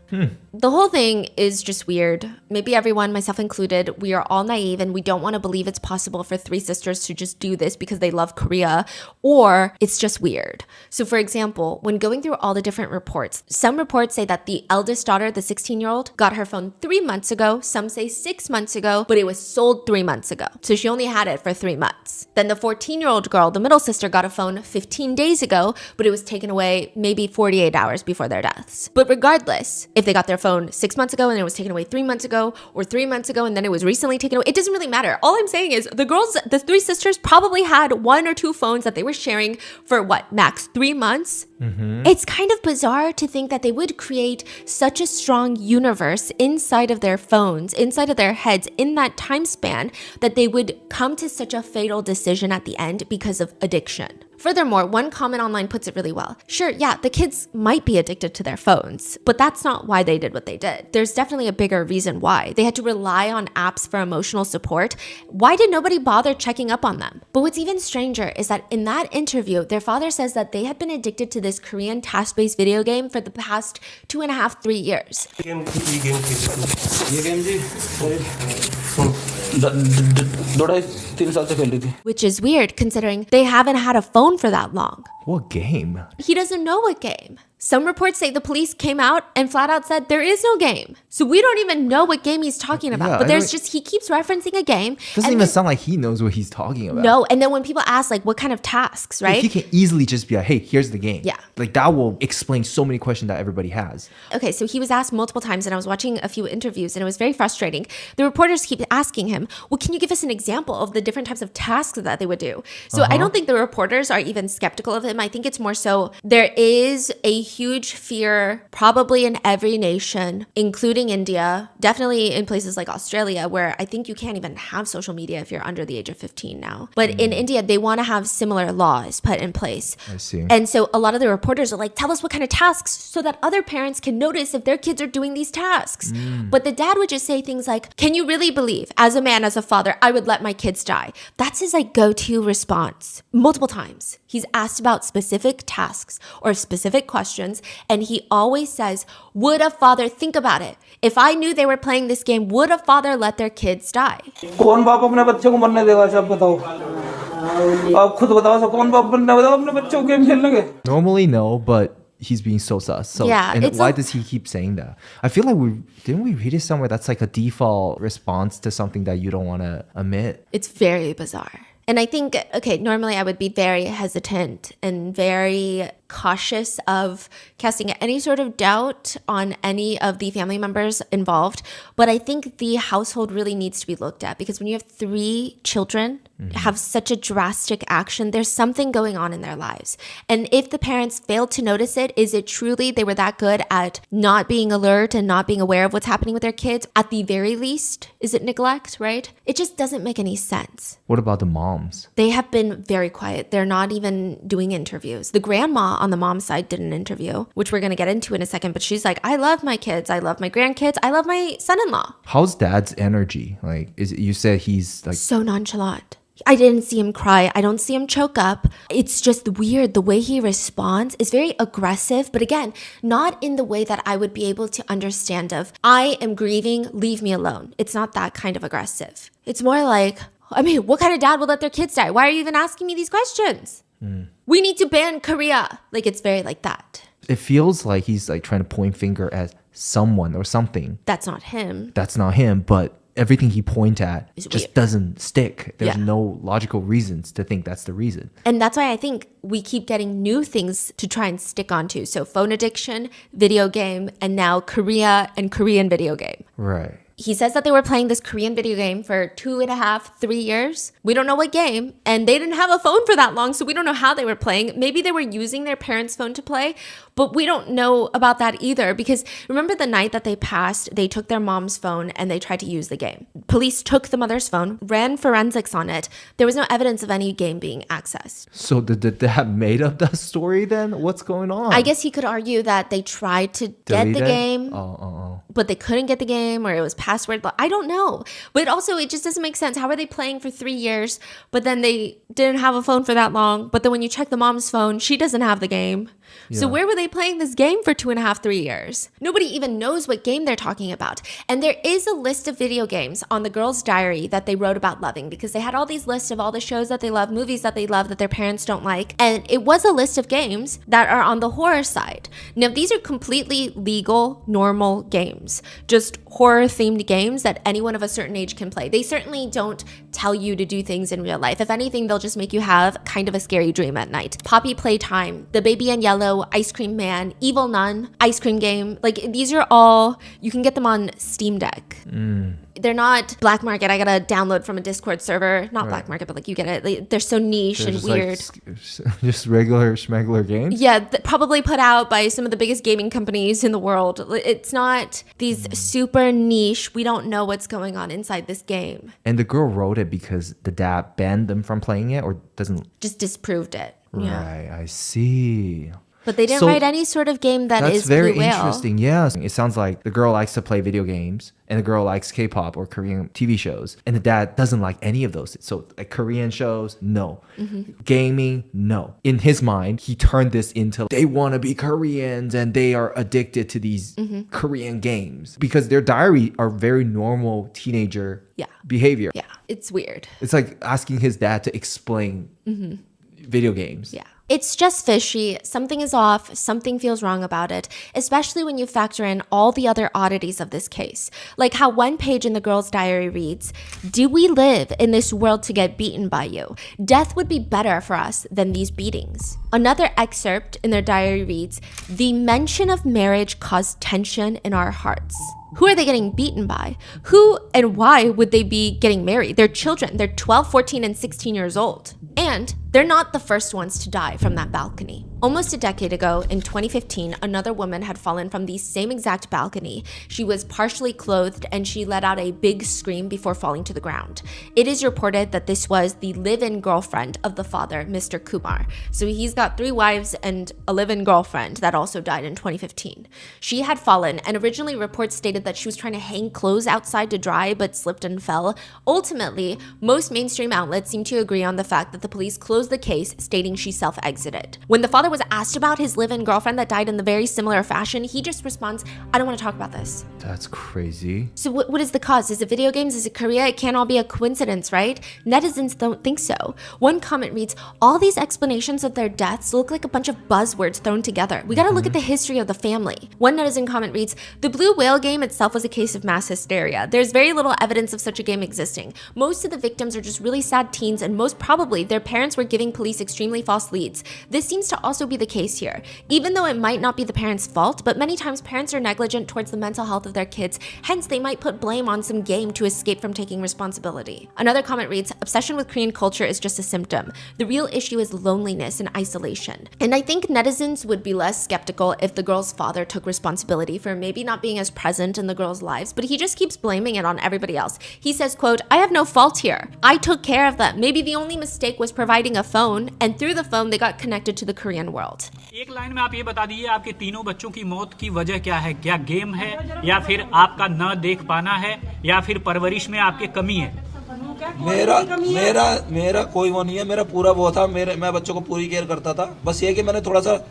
The whole thing is just weird. Maybe everyone, myself included, we are all naive and we don't want to believe it's possible for three sisters to just do this because they love Korea, or it's just weird. So for example, when going through all the different reports, some reports say that the eldest eldest daughter, the 16-year-old, got her phone 3 months ago. Some say 6 months ago, but it was sold 3 months ago. So she only had it for 3 months. Then the 14-year-old girl, the middle sister, got a phone 15 days ago, but it was taken away maybe 48 hours before their deaths. But regardless, if they got their phone 6 months ago and it was taken away 3 months ago, or 3 months ago and then it was recently taken away, it doesn't really matter. All I'm saying is the 3 sisters probably had 1 or 2 phones that they were sharing for what, max 3 months? It's kind of bizarre to think that they would create such a strong universe inside of their phones, inside of their heads in that time span, that they would come to such a fatal decision at the end because of addiction. Furthermore, one comment online puts it really well. Sure, yeah, the kids might be addicted to their phones, but that's not why they did what they did. There's definitely a bigger reason why. They had to rely on apps for emotional support. Why did nobody bother checking up on them? But what's even stranger is that in that interview, their father says that they had been addicted to this Korean task-based video game for the past 2.5, 3 years. Which is weird considering they haven't had a phone for that long. What game? He doesn't know what game. Some reports say the police came out and flat out said there is no game. So we don't even know what game he's talking about. Yeah, but there's just, he keeps referencing a game. Doesn't even sound like he knows what he's talking about. No, and then when people ask like what kind of tasks, right? He can easily just be like, hey, here's the game. Yeah. Like that will explain so many questions that everybody has. Okay, so he was asked multiple times and I was watching a few interviews and it was very frustrating. The reporters keep asking him, well, can you give us an example of the different types of tasks that they would do? So I don't think the reporters are even skeptical of him. I think it's more so there is a huge fear probably in every nation, including India, definitely in places like Australia, where I think you can't even have social media if you're under the age of 15 now. But in India, they want to have similar laws put in place. I see. And so a lot of the reporters are like, tell us what kind of tasks so that other parents can notice if their kids are doing these tasks. But the dad would just say things like, can you really believe, as a man, as a father, I would let my kids die? That's his like go-to response. Multiple times. He's asked about specific tasks or specific questions, and he always says, would a father think about it? If I knew they were playing this game, would a father let their kids die? कौन बाप अपने बच्चे को मरने देगा सब बताओ आप खुद बताओ सब कौन बाप मरने देगा अपने बच्चों को गेम खेलने के Normally no, but he's being so sus. So, Yeah, and it's why a- does he keep saying that? I feel like didn't we read it somewhere that's like a default response to something that you don't want to admit? It's very bizarre. And I think, okay, normally I would be very hesitant and very cautious of casting any sort of doubt on any of the family members involved. But I think the household really needs to be looked at because when you have 3 children have such a drastic action, there's something going on in their lives. And if the parents failed to notice it, is it truly they were that good at not being alert and not being aware of what's happening with their kids? At the very least, is it neglect, right? It just doesn't make any sense. What about the moms? They have been very quiet. They're not even doing interviews. The grandma on the mom's side did an interview, which we're going to get into in a second, but she's like, I love my kids. I love my grandkids. I love my son-in-law. How's dad's energy? Like, you said he's like So nonchalant. I didn't see him cry. I don't see him choke up. It's just weird. The way he responds is very aggressive, but again, not in the way that I would be able to understand of, I am grieving, leave me alone. It's not that kind of aggressive. It's more like, I mean, what kind of dad would let their kids die? Why are you even asking me these questions? We need to ban Korea. Like, it's very like that. it feels like he's like trying to point finger at someone or something. That's not him. That's not him, but everything he points at It's just weird. doesn't stick. There's Yeah. no logical reasons to think that's the reason. And that's why I think we keep getting new things to try and stick onto. So phone addiction, video game, and now Korea and Korean video game. Right. He says that they were playing this Korean video game for 2.5, 3 years. We don't know what game. And they didn't have a phone for that long, so we don't know how they were playing. Maybe they were using their parents' phone to play, but we don't know about that either. Because remember the night that they passed, they took their mom's phone and they tried to use the game. Police took the mother's phone, ran forensics on it. There was no evidence of any game being accessed. So did that made up that story then? What's going on? I guess he could argue that they tried to get Delete the it? game. Oh. But they couldn't get the game, or it was password locked. I don't know. But also, it just doesn't make sense. How are they playing for 3 years, but then they didn't have a phone for that long? But then when you check the mom's phone, she doesn't have the game. So where were they playing this game for 2.5, 3 years? Nobody even knows what game they're talking about. And there is a list of video games on the girls' diary that they wrote about loving, because they had all these lists of all the shows that they love, movies that they love that their parents don't like. And it was a list of games that are on the horror side. Now, these are completely legal, normal games, just horror-themed games that anyone of a certain age can play. They certainly don't tell you to do things in real life. If anything, they'll just make you have kind of a scary dream at night. Poppy Playtime, The Baby in Yellow, Ice Cream Man, Evil Nun, Ice Cream Game. Like, these are all, you can get them on Steam Deck. They're not black market. I gotta download from a Discord server. Not black market, but like you get it. Like, they're so niche and weird. Like, just regular schmegular games? Yeah, probably put out by some of the biggest gaming companies in the world. It's not these super niche, we don't know what's going on inside this game. And the girl wrote it because the dad banned them from playing it, or doesn't? Just disproved it. Yeah. Right, I see. But they didn't write any sort of game that is very Blue Whale. interesting. Yeah, it sounds like the girl likes to play video games, and the girl likes K-pop or Korean TV shows, and the dad doesn't like any of those. So like Korean shows, no. Gaming, no. In his mind, he turned this into they want to be Koreans and they are addicted to these Korean games because their diary are very normal teenager behavior. Yeah, it's weird. It's like asking his dad to explain video games. Yeah. It's just fishy. Something is off. Something feels wrong about it, especially when you factor in all the other oddities of this case. Like how one page in the girl's diary reads, "Do we live in this world to get beaten by you? Death would be better for us than these beatings." Another excerpt in their diary reads, "The mention of marriage caused tension in our hearts." Who are they getting beaten by? Who and why would they be getting married? They're children. They're 12, 14, and 16 years old. And they're not the first ones to die from that balcony. Almost a decade ago, in 2015, another woman had fallen from the same exact balcony. She was partially clothed and she let out a big scream before falling to the ground. It is reported that this was the live-in girlfriend of the father, Mr. Kumar. So he's got 3 wives and a live-in girlfriend that also died in 2015. She had fallen, and originally reports stated that she was trying to hang clothes outside to dry but slipped and fell. Ultimately, most mainstream outlets seem to agree on the fact that the police closed the case, stating she self-exited. When the father was asked about his live-in girlfriend that died in the very similar fashion, he just responds, "I don't want to talk about this." That's crazy. So what is the cause? Is it video games? Is it Korea? It can't all be a coincidence, right? Netizens don't think so. One comment reads, "All these explanations of their deaths look like a bunch of buzzwords thrown together. We gotta look at the history of the family." One netizen comment reads, "The Blue Whale game itself was a case of mass hysteria. There's very little evidence of such a game existing. Most of the victims are just really sad teens, and most probably their parents were giving police extremely false leads. This seems to also be the case here. Even though it might not be the parents' fault, but many times parents are negligent towards the mental health of their kids, hence they might put blame on some game to escape from taking responsibility." Another comment reads, "Obsession with Korean culture is just a symptom. The real issue is loneliness and isolation." And I think netizens would be less skeptical if the girl's father took responsibility for maybe not being as present in the girls' lives, but he just keeps blaming it on everybody else. He says, quote, "I have no fault here. I took care of them. Maybe the only mistake was providing a phone, and through the phone they got connected to the Korean world." एक line में आप ये बता दीजिए आपके तीनों बच्चों की मौत की वजह क्या है? क्या गेम है या फिर आपका न देख पाना है या फिर परवरिश में आपके कमी है? मेरा कोई वो नहीं है। मेरा पूरा वो था। मैं बच्चों को पूरी केयर करता था। बस ये कि मैंने थोड़ा सा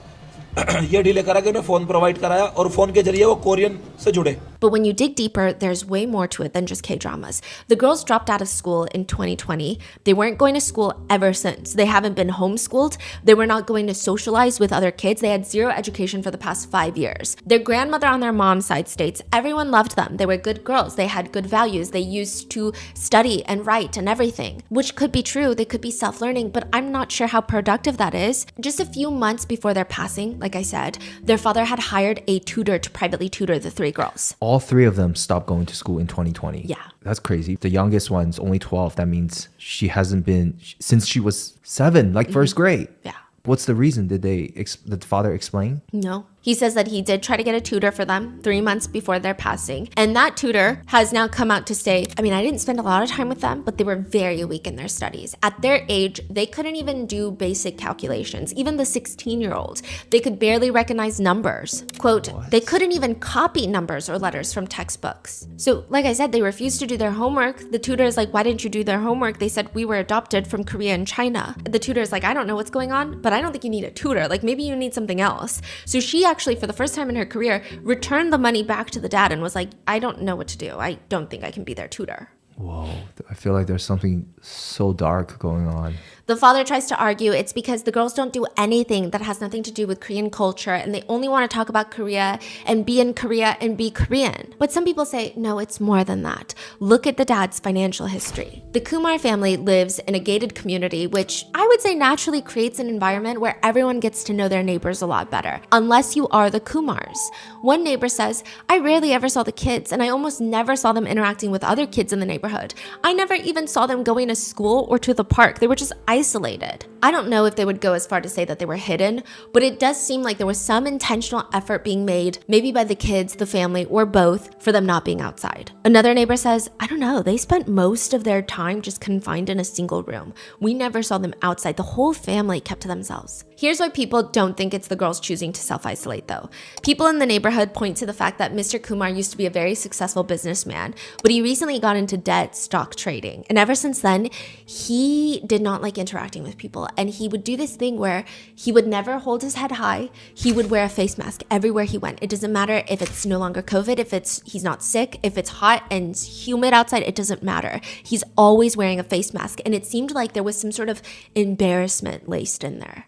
ये डिले करा कि उन्हें फोन प्रोवाइड कराया और फोन के जरिए वो कोरियन से जुड़े। But when you dig deeper, there's way more to it than just K-dramas. The girls dropped out of school in 2020. They weren't going to school ever since. They haven't been homeschooled. They were not going to socialize with other kids. They had zero education for the past 5 years. Their grandmother on their mom's side states everyone loved them. They were good girls. They had good values. They used to study and write and everything, which could be true. They could be self-learning, but I'm not sure how productive that is. Just a few months before their passing, like I said, their father had hired a tutor to privately tutor the 3 girls. All 3 of them stopped going to school in 2020. Yeah. That's crazy. The youngest one's only 12. That means she hasn't been since she was 7, like first grade. Yeah. What's the reason? Did the father explain? No. He says that he did try to get a tutor for them 3 months before their passing. And that tutor has now come out to say, I mean, I didn't spend a lot of time with them, but they were very weak in their studies. At their age, they couldn't even do basic calculations. Even the 16-year-old, they could barely recognize numbers. Quote, they couldn't even copy numbers or letters from textbooks. So like I said, they refused to do their homework. The tutor is like, why didn't you do their homework? They said, we were adopted from Korea and China. The tutor is like, I don't know what's going on, but I don't think you need a tutor. Like maybe you need something else. So she actually, for the first time in her career, returned the money back to the dad and was like, I don't know what to do. I don't think I can be their tutor. Whoa, I feel like there's something so dark going on. The father tries to argue it's because the girls don't do anything that has nothing to do with Korean culture and they only want to talk about Korea and be in Korea and be Korean. But some people say, no, it's more than that. Look at the dad's financial history. The Kumar family lives in a gated community, which I would say naturally creates an environment where everyone gets to know their neighbors a lot better, unless you are the Kumars. One neighbor says, I rarely ever saw the kids and I almost never saw them interacting with other kids in the neighborhood. I never even saw them going to school or to the park. They were just isolated. I don't know if they would go as far to say that they were hidden, but it does seem like there was some intentional effort being made, maybe by the kids, the family, or both, for them not being outside. Another neighbor says, I don't know, they spent most of their time just confined in a single room. We never saw them outside. The whole family kept to themselves. Here's why people don't think it's the girls choosing to self-isolate though. People in the neighborhood point to the fact that Mr. Kumar used to be a very successful businessman, but he recently got into debt stock trading. And ever since then, he did not like interacting with people. And he would do this thing where he would never hold his head high. He would wear a face mask everywhere he went. It doesn't matter if it's no longer COVID, if he's not sick, if it's hot and humid outside, it doesn't matter. He's always wearing a face mask. And it seemed like there was some sort of embarrassment laced in there.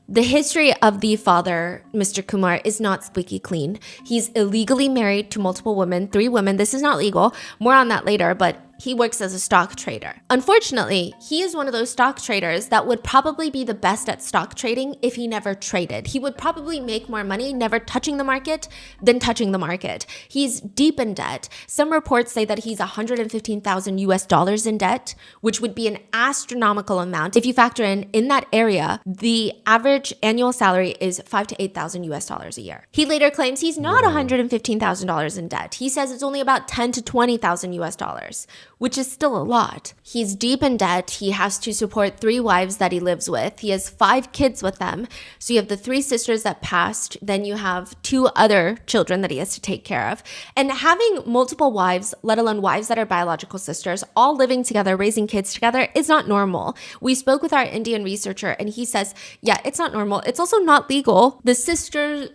The history of the father, Mr. Kumar, is not squeaky clean. He's illegally married to multiple women, 3 women. This is not legal. More on that later, but he works as a stock trader. Unfortunately, he is one of those stock traders that would probably be the best at stock trading if he never traded. He would probably make more money never touching the market than touching the market. He's deep in debt. Some reports say that he's $115,000 in debt, which would be an astronomical amount. If you factor in that area, the average annual salary is $5,000 to $8,000 a year. He later claims he's not $115,000 in debt. He says it's only about $10,000 to $20,000, which is still a lot. He's deep in debt. He has to support 3 wives that he lives with. He has 5 kids with them. So you have the 3 sisters that passed. Then you have 2 other children that he has to take care of. And having multiple wives, let alone wives that are biological sisters, all living together, raising kids together, is not normal. We spoke with our Indian researcher and he says, yeah, it's not normal. It's also not legal. Sister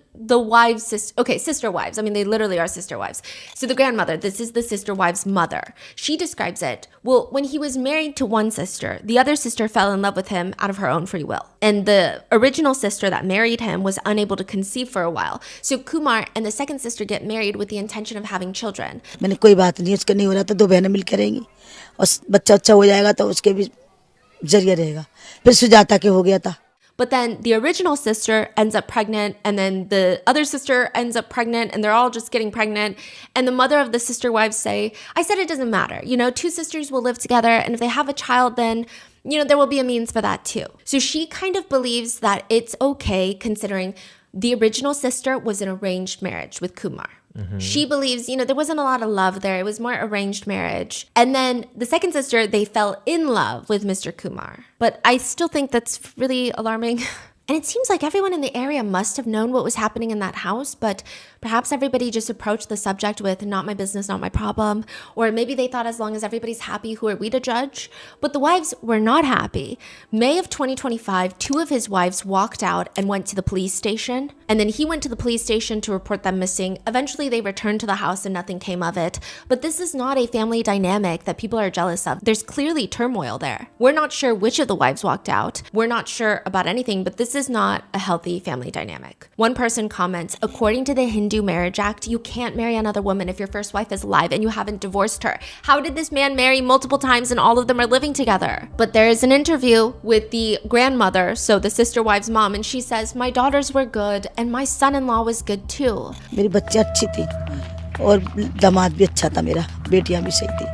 wives. I mean, they literally are sister wives. So the grandmother, this is the sister wife's mother. She describes it. Well, when he was married to one sister, the other sister fell in love with him out of her own free will. And the original sister that married him was unable to conceive for a while. So Kumar and the second sister get married with the intention of having children. मैंने कोई बात नहीं, उसका नहीं हो रहा तो 2 बहनें मिल करेंगी और बच्चा अच्छा हो जाएगा तो उसके भी जरिया रहेगा. फिर सुजाता के हो गया था. But then the original sister ends up pregnant, and then the other sister ends up pregnant, and they're all just getting pregnant. And the mother of the sister wives say, I said it doesn't matter. 2 sisters will live together, and if they have a child, then there will be a means for that too. So she kind of believes that it's okay considering the original sister was an arranged marriage with Kumar. She believes, there wasn't a lot of love there. It was more arranged marriage. And then the second sister, they fell in love with Mr. Kumar. But I still think that's really alarming. And it seems like everyone in the area must have known what was happening in that house, but perhaps everybody just approached the subject with not my business, not my problem. Or maybe they thought as long as everybody's happy, who are we to judge? But the wives were not happy. May of 2025, 2 of his wives walked out and went to the police station. And then he went to the police station to report them missing. Eventually they returned to the house and nothing came of it. But this is not a family dynamic that people are jealous of. There's clearly turmoil there. We're not sure which of the wives walked out. We're not sure about anything, but this is not a healthy family dynamic. One person comments, according to the Hindu Marriage Act, you can't marry another woman if your first wife is alive and you haven't divorced her. How did this man marry multiple times and all of them are living together? But there is an interview with the grandmother, so the sister wife's mom, and she says, my daughters were good and my son-in-law was good too. मेरी बच्ची अच्छी थी और दामाद भी अच्छा था मेरा, बेटियां भी सही थी.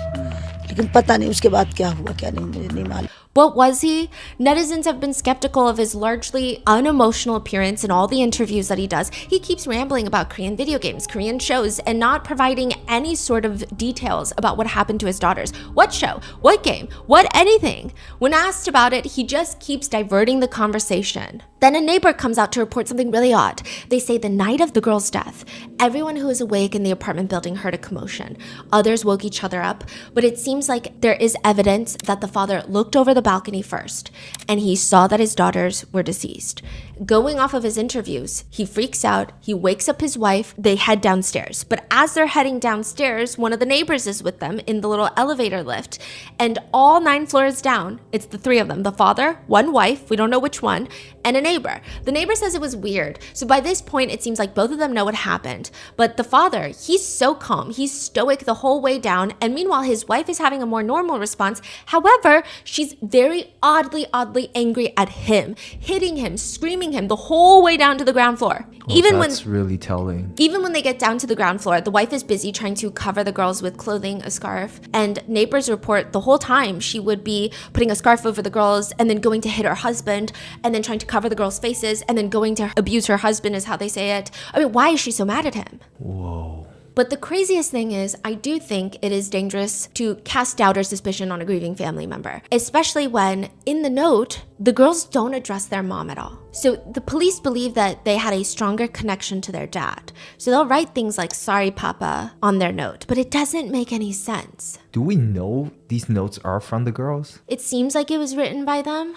लेकिन पता नहीं उसके बाद क्या हुआ क्या नहीं, मुझे नहीं मालूम. What was he? Netizens have been skeptical of his largely unemotional appearance in all the interviews that he does. He keeps rambling about Korean video games, Korean shows, and not providing any sort of details about what happened to his daughters. What show? What game? What anything? When asked about it, he just keeps diverting the conversation. Then a neighbor comes out to report something really odd. They say the night of the girl's death, everyone who was awake in the apartment building heard a commotion. Others woke each other up, but it seems like there is evidence that the father looked over the balcony first, and he saw that his daughters were deceased. Going off of his interviews, he freaks out, he wakes up his wife, they head downstairs. But as they're heading downstairs, one of the neighbors is with them in the little elevator lift, and all 9 floors down, it's the 3 of them, the father, one wife, we don't know which one, and a neighbor. The neighbor says it was weird. So by this point, it seems like both of them know what happened. But the father, he's so calm, he's stoic the whole way down, and meanwhile, his wife is having a more normal response. However, she's very oddly angry at him, hitting him, screaming him the whole way down to the ground floor. That's really telling. Even when they get down to the ground floor, the wife is busy trying to cover the girls with clothing, a scarf, and neighbors report the whole time she would be putting a scarf over the girls and then going to hit her husband and then trying to cover the girls' faces and then going to abuse her husband is how they say it. I mean, why is she so mad at him? Whoa. But the craziest thing is, I do think it is dangerous to cast doubt or suspicion on a grieving family member, especially when, in the note, the girls don't address their mom at all. So the police believe that they had a stronger connection to their dad. So they'll write things like, "Sorry, Papa," on their note, but it doesn't make any sense. Do we know these notes are from the girls? It seems like it was written by them.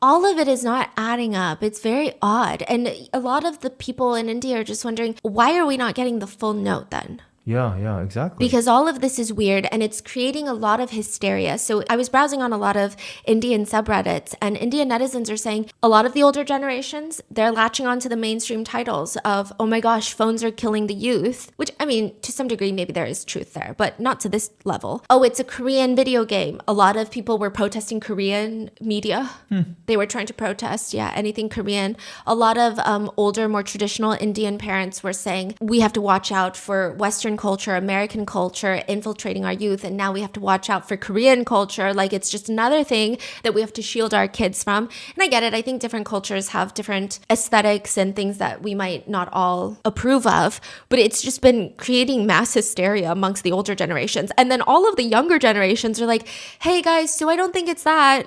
All of it is not adding up. It's very odd. And a lot of the people in India are just wondering, why are we not getting the full note then? Yeah, exactly. Because all of this is weird and it's creating a lot of hysteria. So I was browsing on a lot of Indian subreddits, and Indian netizens are saying a lot of the older generations, they're latching onto the mainstream titles of, oh my gosh, phones are killing the youth. Which, I mean, to some degree, maybe there is truth there, but not to this level. Oh, it's a Korean video game. A lot of people were protesting Korean media. They were trying to protest, anything Korean. A lot of older, more traditional Indian parents were saying, we have to watch out for Western culture, American culture infiltrating our youth, and now we have to watch out for Korean culture. Like, it's just another thing that we have to shield our kids from. And I get it. I think different cultures have different aesthetics and things that we might not all approve of, but it's just been creating mass hysteria amongst the older generations. And then all of the younger generations are like, hey guys, so I don't think it's that.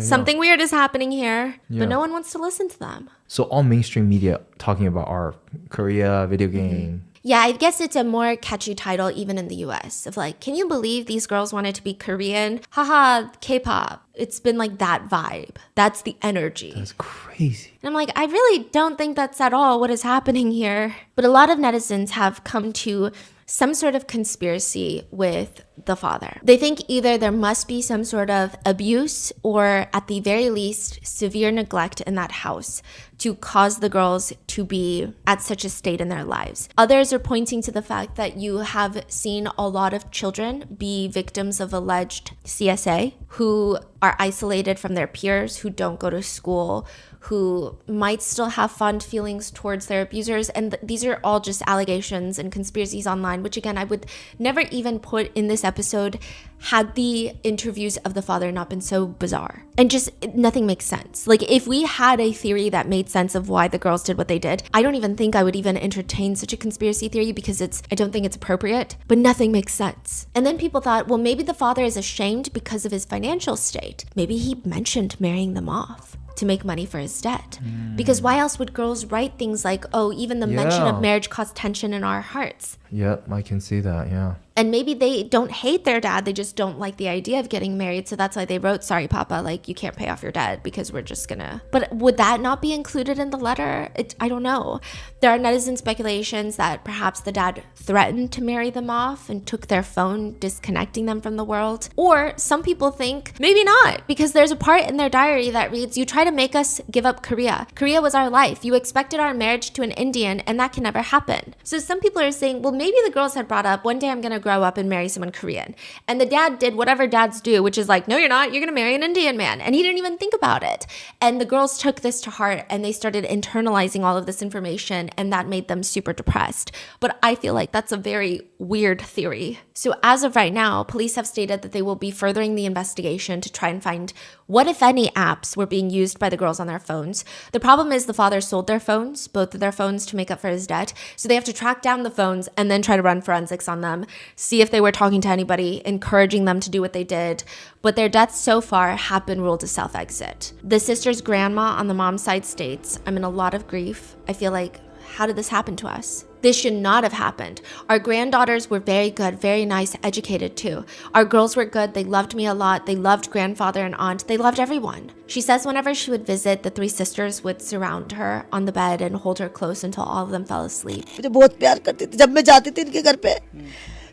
Something weird is happening here, but no one wants to listen to them. So all mainstream media talking about our Korea video game. Yeah, I guess it's a more catchy title even in the US of like, can you believe these girls wanted to be Korean? Haha, K-pop. It's been like that vibe. That's the energy. That's crazy. And I'm like, I really don't think that's at all what is happening here. But a lot of netizens have come to some sort of conspiracy with the father. They think either there must be some sort of abuse or at the very least severe neglect in that house to cause the girls to be at such a state in their lives. Others are pointing to the fact that you have seen a lot of children be victims of alleged CSA who are isolated from their peers, who don't go to school, who might still have fond feelings towards their abusers. And these are all just allegations and conspiracies online, which again, I would never even put in this episode had the interviews of the father not been so bizarre. And just nothing makes sense. Like, if we had a theory that made sense of why the girls did what they did, I don't even think I would even entertain such a conspiracy theory because I don't think it's appropriate, but nothing makes sense. And then people thought, well, maybe the father is ashamed because of his financial state. Maybe he mentioned marrying them off to make money for his debt. Because why else would girls write things like, oh, even the mention of marriage caused tension in our hearts? Yep, I can see that, yeah. And maybe they don't hate their dad, they just don't like the idea of getting married. So that's why they wrote, sorry, Papa, like, you can't pay off your debt because we're just gonna. But would that not be included in the letter? I don't know. There are netizen speculations that perhaps the dad threatened to marry them off and took their phone, disconnecting them from the world. Or some people think maybe not, because there's a part in their diary that reads, you try to make us give up Korea. Korea was our life. You expected our marriage to an Indian, and that can never happen. So some people are saying, well, maybe the girls had brought up, one day I'm gonna grow up and marry someone Korean. And the dad did whatever dads do, which is like, no, you're not. You're going to marry an Indian man. And he didn't even think about it. And the girls took this to heart and they started internalizing all of this information, and that made them super depressed. But I feel like that's a very weird theory. So as of right now, police have stated that they will be furthering the investigation to try and find What, if any, apps were being used by the girls on their phones? The problem is the father sold their phones, both of their phones, to make up for his debt. So they have to track down the phones and then try to run forensics on them, see if they were talking to anybody, encouraging them to do what they did. But their deaths so far have been ruled a self-exit. The sister's grandma on the mom's side states, "I'm in a lot of grief. I feel like, how did this happen to us? This should not have happened. Our granddaughters were very good, very nice, educated too. Our girls were good. They loved me a lot. They loved grandfather and aunt. They loved everyone." She says whenever she would visit, the three sisters would surround her on the bed and hold her close until all of them fell asleep. मुझे बहुत प्यार करती थी। जब मैं जाती थी इनके घर पे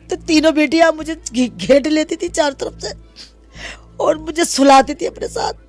तो तीनों बेटियां मुझे घेट लेती थी चारों तरफ से और मुझे सुलाती थी अपने साथ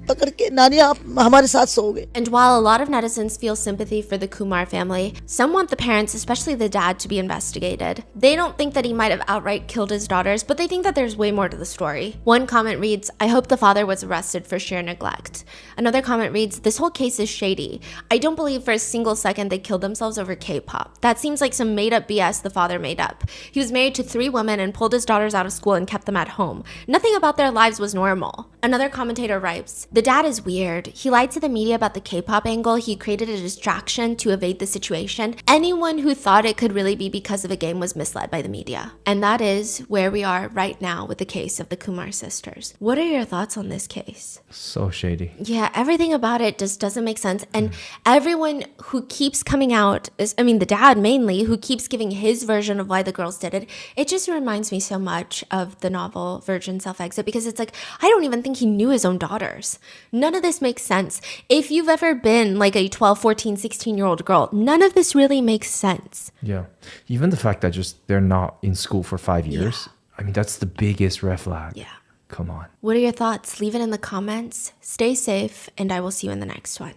पकड़ के नानी आप हमारे साथ सोओगे. And while a lot of netizens feel sympathy for the Kumar family, some want the parents, especially the dad, to be investigated. They don't think that he might have outright killed his daughters, but they think that there's way more to the story. One comment reads, "I hope the father was arrested for sheer neglect." Another comment reads, "This whole case is shady. I don't believe for a single second they killed themselves over K-pop. That seems like some made-up BS the father made up. He was married to 3 women and pulled his daughters out of school and kept them at home. Nothing about their lives was normal." Another commentator writes, "The dad is weird. He lied to the media about the K-pop angle. He created a distraction to evade the situation. Anyone who thought it could really be because of a game was misled by the media." And that is where we are right now with the case of the Kumar sisters. What are your thoughts on this case? So shady. Yeah, everything about it just doesn't make sense. And everyone who keeps coming out, the dad mainly, who keeps giving his version of why the girls did it, it just reminds me so much of the novel Virgin Self-Exit, because it's like, I don't even think he knew his own daughters. None of this makes sense. If you've ever been like a 12, 14, 16-year-old girl, none of this really makes sense. Yeah. Even the fact that just they're not in school for 5 years, I mean, that's the biggest red flag. Yeah. Come on. What are your thoughts? Leave it in the comments. Stay safe, and I will see you in the next one.